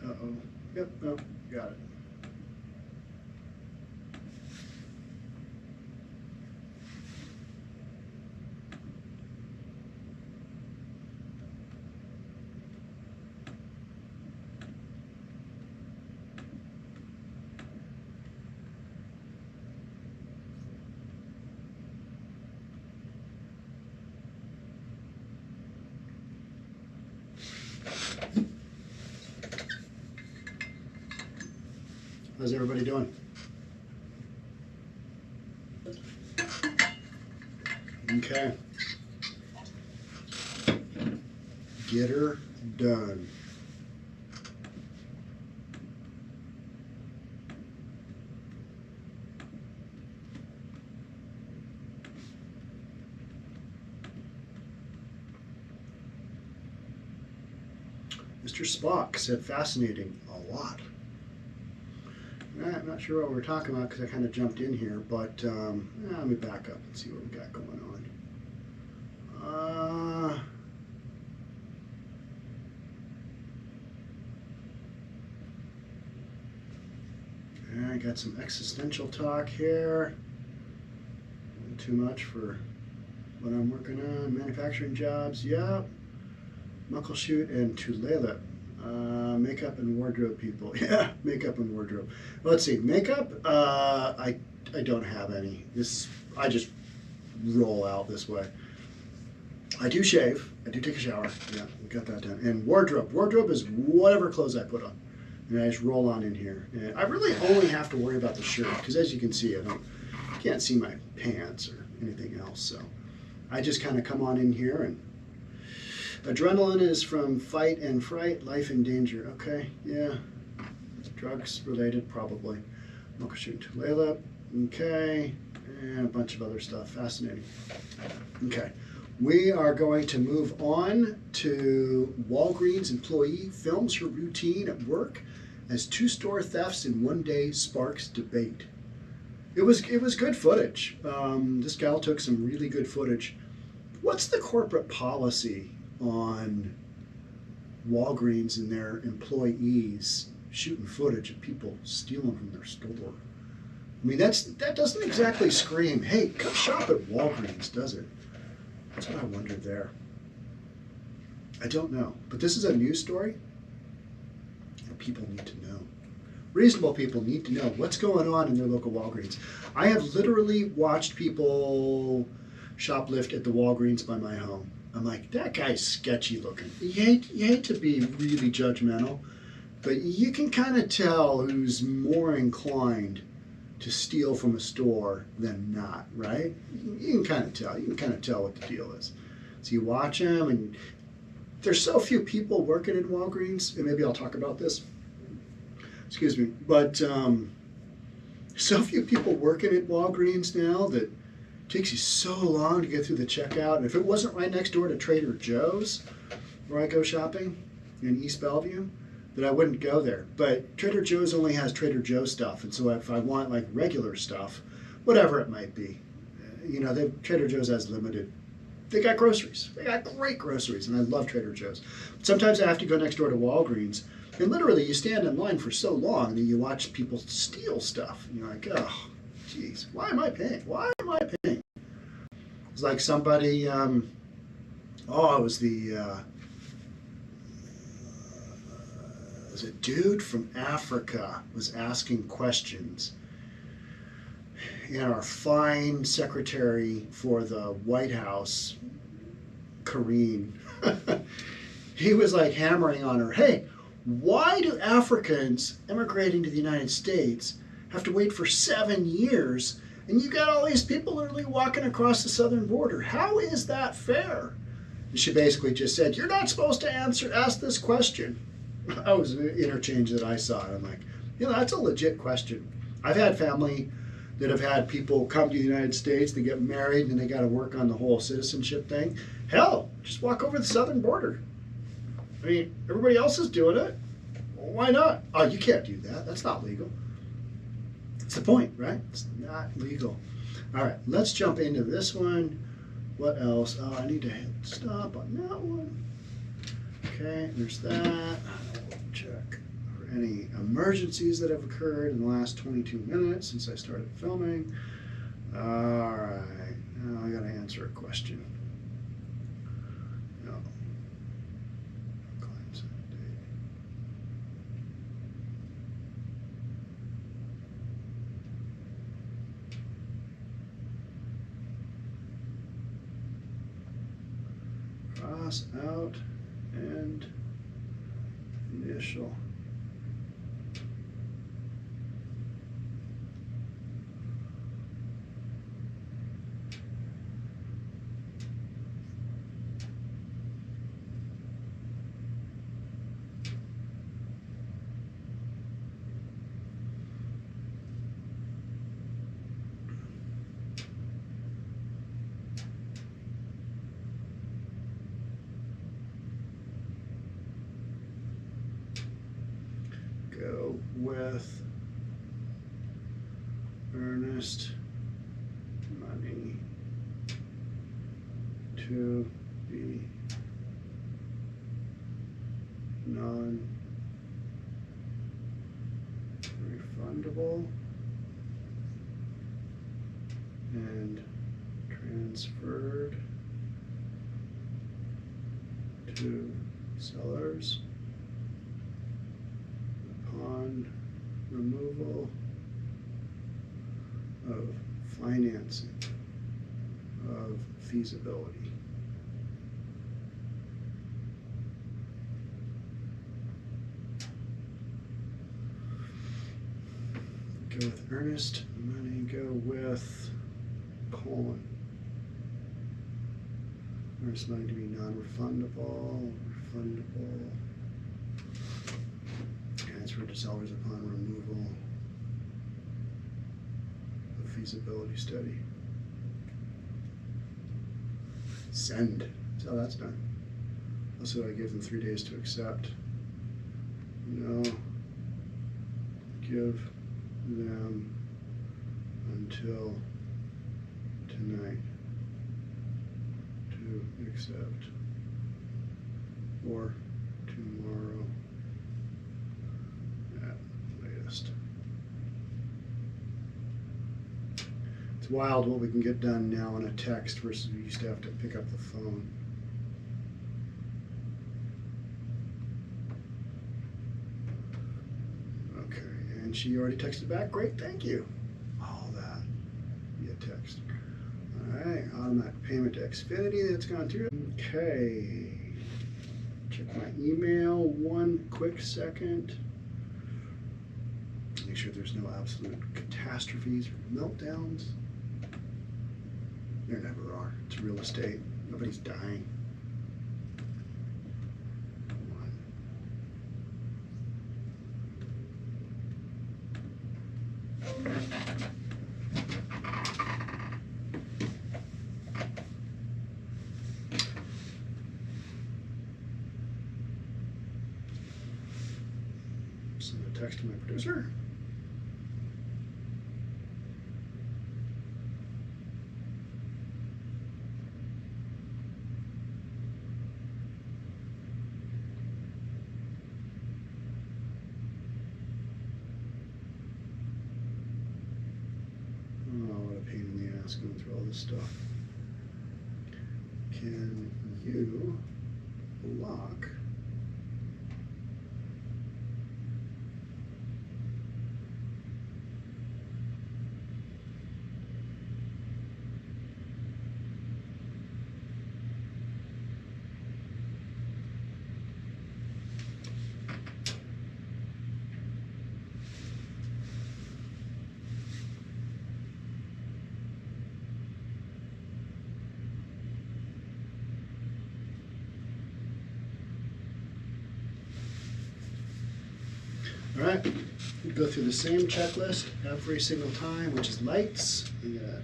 Uh-oh. Yep, no, got it. How's everybody doing? Okay. Get her done. Mr. Spock said fascinating a lot. I'm not sure what we're talking about because I kind of jumped in here, but let me back up and see what we got going on. I got some existential talk here. A little too much for what I'm working on. Manufacturing jobs, yeah. Muckleshoot and Tulalip. Makeup and wardrobe people. Yeah, makeup and wardrobe. Let's see, makeup, I don't have any. I just roll out this way. I do shave. I do take a shower. Yeah, we got that done. And wardrobe. Wardrobe is whatever clothes I put on. And I just roll on in here. And I really only have to worry about the shirt because as you can see, I can't see my pants or anything else. So I just kind of come on in here and adrenaline is from fight and fright, life and danger. Okay, yeah. Drugs related, probably. Muckleshoot Tulalip. Okay. And a bunch of other stuff. Fascinating. Okay. We are going to move on to Walgreens employee films her routine at work as 2 store thefts in one day sparks debate. It was good footage. This gal took some really good footage. What's the corporate policy on Walgreens and their employees shooting footage of people stealing from their store? I mean, that doesn't exactly scream, hey, come shop at Walgreens, does it? That's what I wondered there. I don't know. But this is a news story, and people need to know. Reasonable people need to know what's going on in their local Walgreens. I have literally watched people shoplift at the Walgreens by my home. I'm like, that guy's sketchy looking. You hate to be really judgmental, but you can kind of tell who's more inclined to steal from a store than not, right? You can kind of tell. You can kind of tell what the deal is. So you watch them, and there's so few people working at Walgreens, and maybe I'll talk about this. Excuse me, but so few people working at Walgreens now that it takes you so long to get through the checkout. And if it wasn't right next door to Trader Joe's, where I go shopping in East Bellevue, that I wouldn't go there. But Trader Joe's only has Trader Joe stuff, and so if I want like regular stuff, whatever it might be, you know, Trader Joe's has limited. They got groceries. They got great groceries, and I love Trader Joe's. But sometimes I have to go next door to Walgreens, and literally you stand in line for so long that you watch people steal stuff. And you're like, oh, geez, why am I paying? Why am I paying? It's like somebody, it was a dude from Africa was asking questions. And our fine secretary for the White House, Karine, he was like hammering on her, hey, why do Africans immigrating to the United States have to wait for 7 years and you got all these people literally walking across the southern border? How is that fair? And she basically just said, you're not supposed to ask this question. That was an interchange that I saw. And I'm like, you know, that's a legit question. I've had family that have had people come to the United States, they get married, and they got to work on the whole citizenship thing. Hell, just walk over the southern border. I mean, everybody else is doing it. Well, why not? Oh, you can't do that. That's not legal. That's the point, right? It's not legal. All right, let's jump into this one. What else? Oh, I need to hit stop on that one. Okay, there's that. I'll check for any emergencies that have occurred in the last 22 minutes since I started filming. All right, now I gotta answer a question. No. Client sent date. Cross out and initial. Go with earnest money to be non-refundable and transferred to sellers upon removal of financing of feasibility. Go with earnest money, go with colon. Earnest money to be non-refundable, refundable. Transfer to sellers upon removal of feasibility study. Send. That's how that's done. Also, I give them 3 days to accept. No. Give them until tonight to accept, or tomorrow at latest. It's wild what we can get done now in a text versus we used to have to pick up the phone. Okay, and she already texted back. Great, thank you. All that via text. All right, automatic payment to Xfinity, that's gone through. Okay, check my email 1 quick second. Make sure there's no absolute catastrophes or meltdowns. There never are. It's real estate. Nobody's dying. Send a text to my producer. this stuff. Can you lock All right, we go through the same checklist every single time, which is lights. We got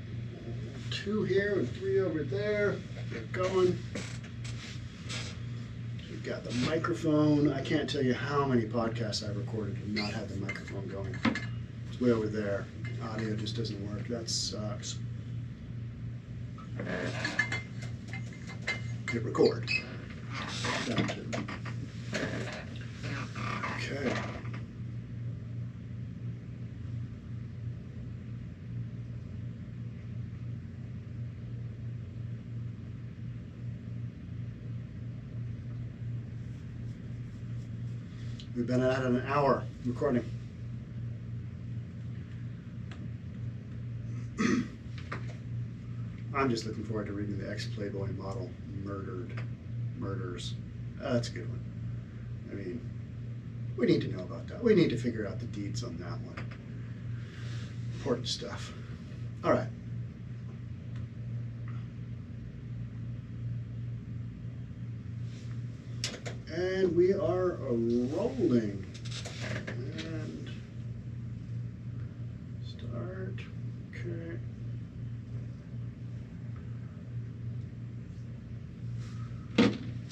2 here and 3 over there. Get going. We've got the microphone. I can't tell you how many podcasts I've recorded and not had the microphone going. It's way over there. Audio just doesn't work. That sucks. Hit record. Gotcha. Okay. We've been at an hour recording. I'm just looking forward to reading the ex-Playboy model, Murders. That's a good one. I mean, we need to know about that. We need to figure out the deeds on that one. Important stuff. All right. And we are rolling. And start. Okay.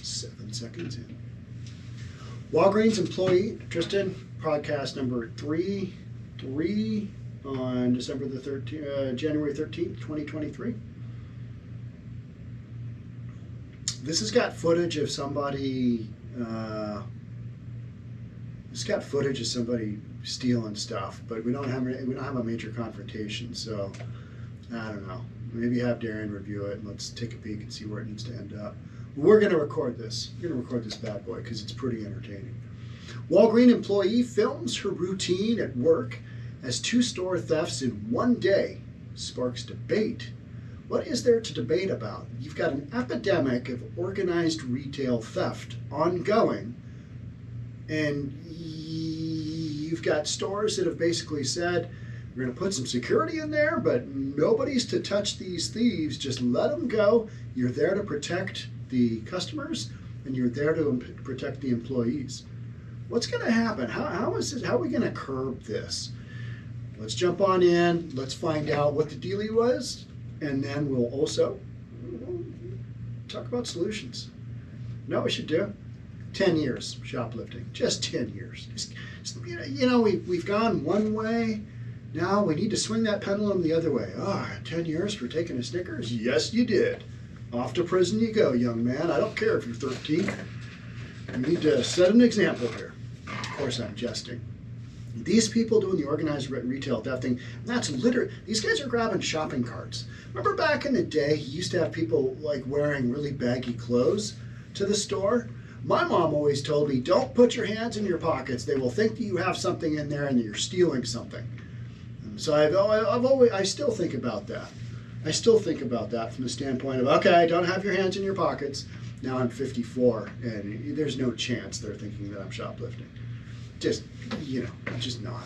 Seven seconds in. Walgreens employee, Tristan, podcast number 3 on December the 13th, January 13th, 2023. This has got footage of somebody. It's got footage of somebody stealing stuff, but we don't have a major confrontation. So I don't know. Maybe have Darren review it and let's take a peek and see where it needs to end up. We're going to record this. We're going to record this bad boy because it's pretty entertaining. Walgreens employee films her routine at work as 2 store thefts in one day sparks debate. What is there to debate about? You've got an epidemic of organized retail theft ongoing, and you've got stores that have basically said, we're going to put some security in there, but nobody's to touch these thieves. Just let them go. You're there to protect the customers, and you're there to protect the employees. What's going to happen? How are we going to curb this? Let's jump on in. Let's find out what the dealie was. And then we'll also talk about solutions. You know what we should do? 10 years shoplifting. Just 10 years. We've gone one way. Now we need to swing that pendulum the other way. 10 years for taking a Snickers? Yes, you did. Off to prison you go, young man. I don't care if you're 13. You need to set an example here. Of course, I'm jesting. These people doing the organized retail thefting, that's literally, these guys are grabbing shopping carts. Remember back in the day, you used to have people like wearing really baggy clothes to the store? My mom always told me, don't put your hands in your pockets. They will think that you have something in there and that you're stealing something. So I still think about that. I still think about that from the standpoint of, okay, don't have your hands in your pockets. Now I'm 54 and there's no chance they're thinking that I'm shoplifting. Just not.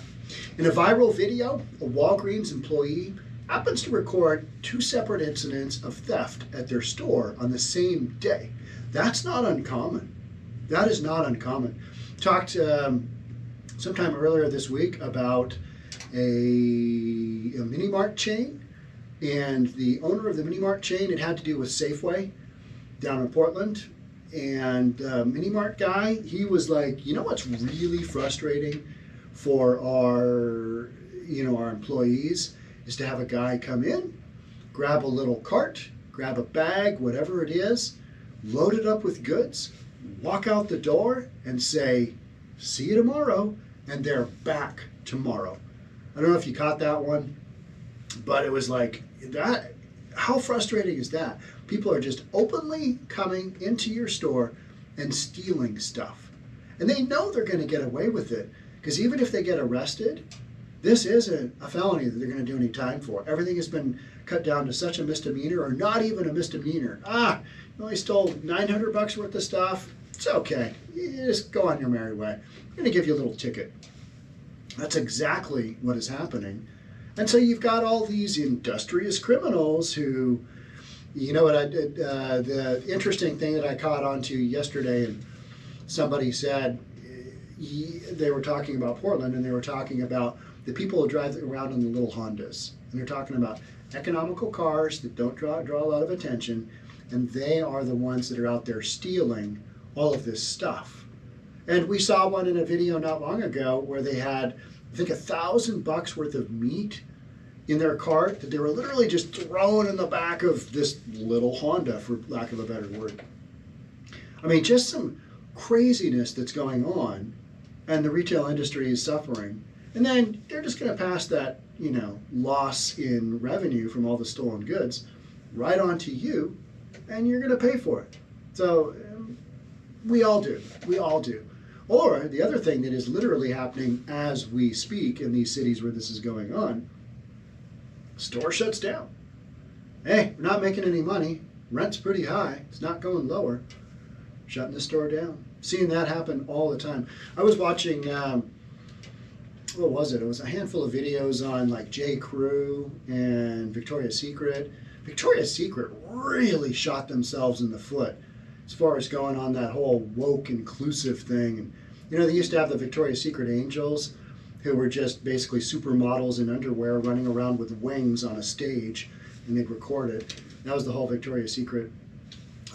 In a viral video, a Walgreens employee happens to record 2 separate incidents of theft at their store on the same day. That's not uncommon. That is not uncommon. Talked sometime earlier this week about a mini mart chain, and the owner of the mini mart chain, it had to do with Safeway down in Portland. And the mini mart guy, he was like, you know what's really frustrating for our employees is to have a guy come in, grab a little cart, grab a bag, whatever it is, load it up with goods, walk out the door and say, see you tomorrow, and they're back tomorrow. I don't know if you caught that one, but it was like that. how frustrating is that? People are just openly coming into your store and stealing stuff. And they know they're going to get away with it, because even if they get arrested, this isn't a felony that they're going to do any time for. Everything has been cut down to such a misdemeanor, or not even a misdemeanor. You only stole $900 worth of stuff. It's okay. You just go on your merry way. I'm going to give you a little ticket. That's exactly what is happening. And so you've got all these industrious criminals who, you know what, the interesting thing that I caught on to yesterday, and somebody said, they were talking about Portland, and they were talking about the people who drive around in the little Hondas. And they're talking about economical cars that don't draw a lot of attention, and they are the ones that are out there stealing all of this stuff. And we saw one in a video not long ago where they had, I think, $1,000 worth of meat in their cart that they were literally just throwing in the back of this little Honda, for lack of a better word. I mean, just some craziness that's going on, and the retail industry is suffering. And then they're just going to pass that, loss in revenue from all the stolen goods right on to you, and you're going to pay for it. So we all do. We all do. Or the other thing that is literally happening as we speak in these cities where this is going on, store shuts down. Hey, we're not making any money. Rent's pretty high. It's not going lower. Shutting the store down. Seeing that happen all the time. I was watching, what was it? It was a handful of videos on like J. Crew and Victoria's Secret. Victoria's Secret really shot themselves in the foot as far as going on that whole woke inclusive thing. And they used to have the Victoria's Secret angels, who were just basically supermodels in underwear running around with wings on a stage, and they'd record it. That was the whole Victoria's Secret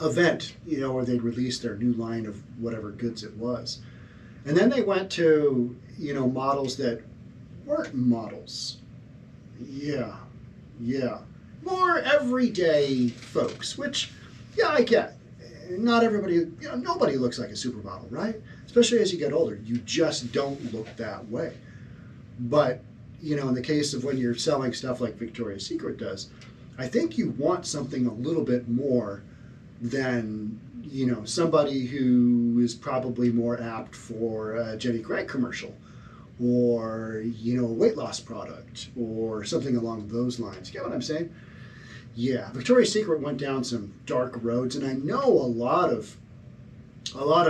event, where they'd release their new line of whatever goods it was. And then they went to, models that weren't models. Yeah. More everyday folks, which, I get. Not everybody, nobody looks like a supermodel, right? Especially as you get older. You just don't look that way. But, in the case of when you're selling stuff like Victoria's Secret does, I think you want something a little bit more than, somebody who is probably more apt for a Jenny Craig commercial, or, a weight loss product, or something along those lines. You get what I'm saying? Yeah, Victoria's Secret went down some dark roads, and I know a lot of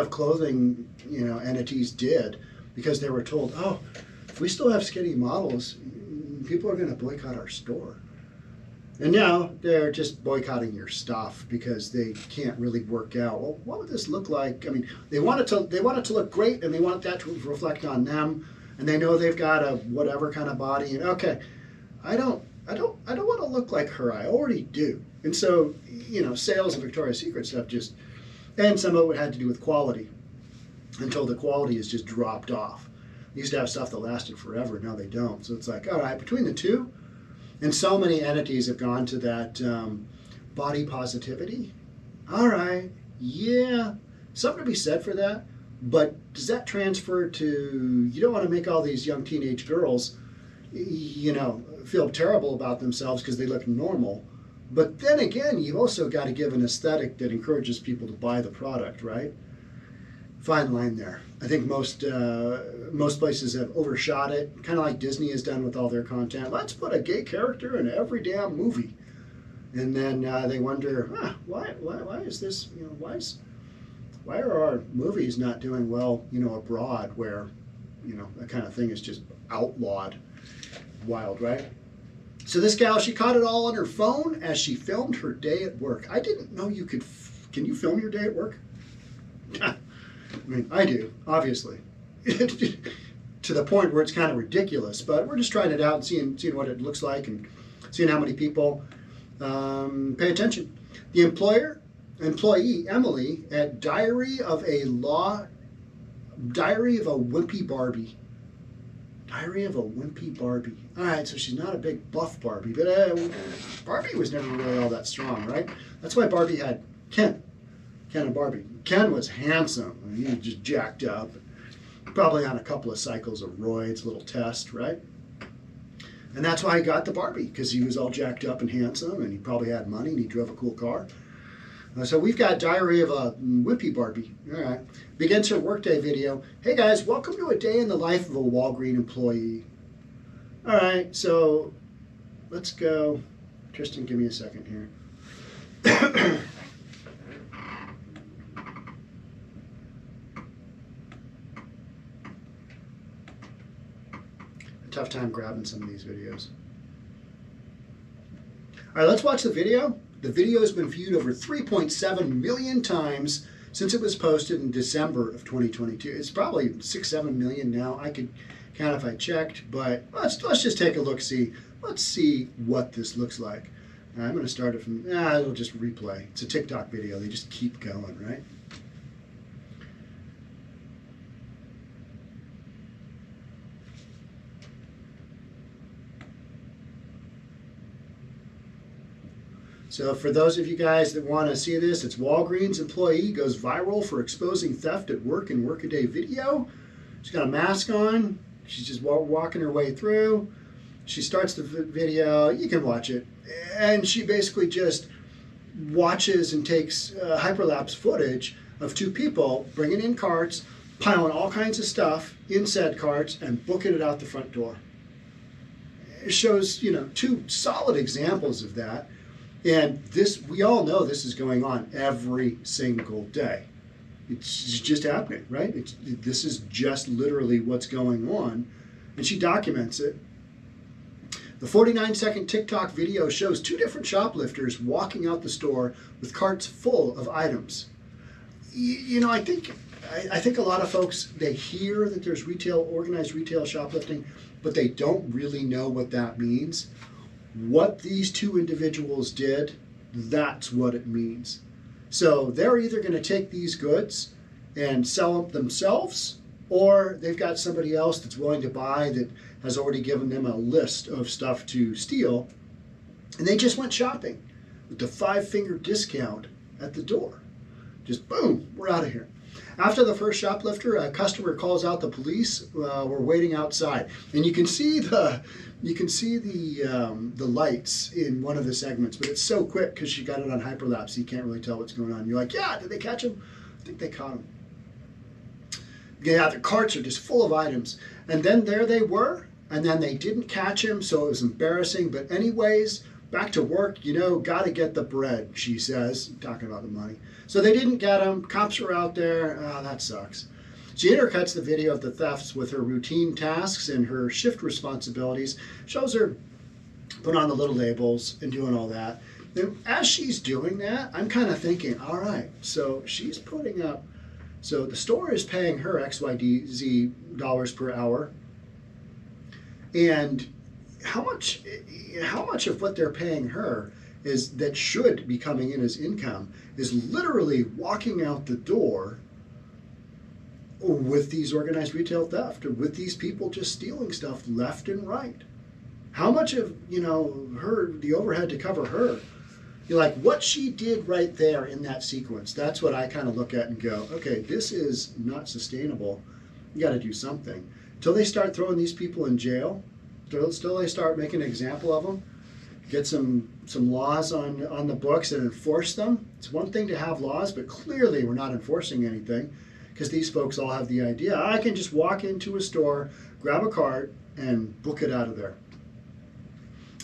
clothing, entities did, because they were told, if we still have skinny models, people are going to boycott our store. And now they're just boycotting your stuff because they can't really work out, well, what would this look like? I mean, they want it to look great, and they want that to reflect on them, and they know they've got a whatever kind of body, and okay, I don't want to look like her. I already do. And so, sales of Victoria's Secret stuff and some of it had to do with quality, until the quality has just dropped off. They used to have stuff that lasted forever. Now they don't. So it's like, all right, between the two, and so many entities have gone to that body positivity. All right, yeah, something to be said for that. But does that transfer to, you don't want to make all these young teenage girls, feel terrible about themselves because they look normal. But then again, you've also got to give an aesthetic that encourages people to buy the product, right? Fine line there. I think most places have overshot it, kind of like Disney has done with all their content. Let's put a gay character in every damn movie. And then they wonder, why is this, why are our movies not doing well, abroad, where, that kind of thing is just outlawed. Wild, right? So this gal, she caught it all on her phone as she filmed her day at work. I didn't know you could, can you film your day at work? I mean, I do, obviously. To the point where it's kind of ridiculous, but we're just trying it out and seeing what it looks like, and seeing how many people pay attention. The employee, Emily, at Diary of a Wimpy Barbie. Diary of a Wimpy Barbie. All right, so she's not a big buff Barbie, but Barbie was never really all that strong, right? That's why Barbie had Ken and Barbie. Ken was handsome. I mean, he was just jacked up, probably on a couple of cycles of roids, little test, right? And that's why he got the Barbie, because he was all jacked up and handsome, and he probably had money, and he drove a cool car. So we've got Diary of a Wimpy Barbie. All right. Begins her workday video. Hey guys, welcome to a day in the life of a Walgreens employee. All right, so let's go. Tristan, give me a second here. A tough time grabbing some of these videos. All right, let's watch the video. The video has been viewed over 3.7 million times since it was posted in December of 2022. It's probably 6-7 million now. I could count if I checked, but let's just take a look. Let's see what this looks like. I'm going to start it from. It'll just replay. It's a TikTok video. They just keep going, right? So for those of you guys that want to see this, it's Walgreens employee goes viral for exposing theft at work in workaday video. She's got a mask on. She's just walking her way through. She starts the video. You can watch it. And she basically just watches and takes hyperlapse footage of two people bringing in carts, piling all kinds of stuff in said carts, and booking it out the front door. It shows, two solid examples of that. And this, we all know this is going on every single day. It's just happening, right? This is just literally what's going on. And she documents it. The 49-second TikTok video shows two different shoplifters walking out the store with carts full of items. I think a lot of folks, they hear that there's organized retail shoplifting, but they don't really know what that means. What these two individuals did, that's what it means. So they're either going to take these goods and sell them themselves, or they've got somebody else that's willing to buy that has already given them a list of stuff to steal. And they just went shopping with the 5-finger discount at the door. Just boom, we're out of here. After the first shoplifter, a customer calls out the police. We're waiting outside, and you can see the lights in one of the segments, but it's so quick because she got it on hyperlapse, you can't really tell what's going on. You're like, yeah, did they catch him? I think they caught him. Yeah, the carts are just full of items, and then there they were, and then they didn't catch him, so it was embarrassing. But anyways, back to work. Got to get the bread, she says, talking about the money. So they didn't get him. Cops are out there. Oh, that sucks. She intercuts the video of the thefts with her routine tasks and her shift responsibilities. Shows her putting on the little labels and doing all that. Then as she's doing that, I'm kind of thinking, all right, so she's putting up, so the store is paying her XYZ dollars per hour. And how much of what they're paying her is that should be coming in as income is literally walking out the door with these organized retail theft, or with these people just stealing stuff left and right. How much of the overhead to cover her? You're like, what she did right there in that sequence, that's what I kind of look at and go, okay, this is not sustainable. You got to do something. Until they start throwing these people in jail, until they start making an example of them, get some laws on the books and enforce them. It's one thing to have laws, but clearly we're not enforcing anything, because these folks all have the idea, I can just walk into a store, grab a cart, and book it out of there.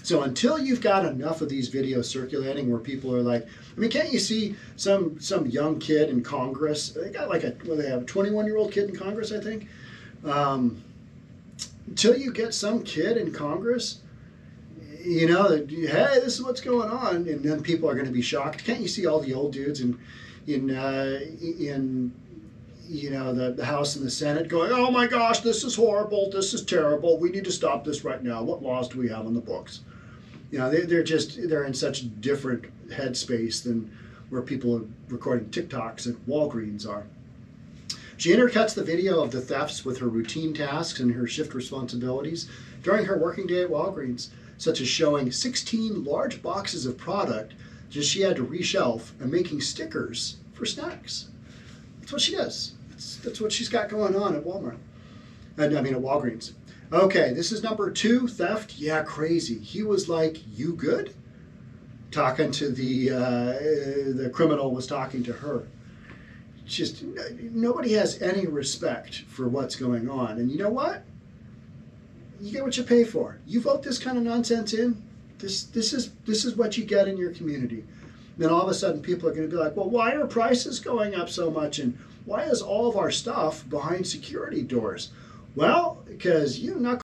So until you've got enough of these videos circulating where people are like, can't you see some young kid in Congress? They got they have a 21-year-old kid in Congress, I think. Until you get some kid in Congress, hey, this is what's going on, and then people are going to be shocked. Can't you see all the old dudes in the House and the Senate going, oh my gosh, this is horrible, this is terrible, we need to stop this right now. What laws do we have on the books? They're in such different headspace than where people are recording TikToks at Walgreens are. She intercuts the video of the thefts with her routine tasks and her shift responsibilities during her working day at Walgreens, such as showing 16 large boxes of product that she had to reshelf and making stickers for snacks. That's what she does. That's what she's got going on at Walmart. At Walgreens. Okay, this is number 2, theft. Yeah, crazy. He was like, "You good?" Talking to the criminal was talking to her. Just nobody has any respect for what's going on. And you know what? You get what you pay for. You vote this kind of nonsense in. This is what you get in your community. Then all of a sudden people are going to be like, well, why are prices going up so much, and why is all of our stuff behind security doors? Well, because you knuckle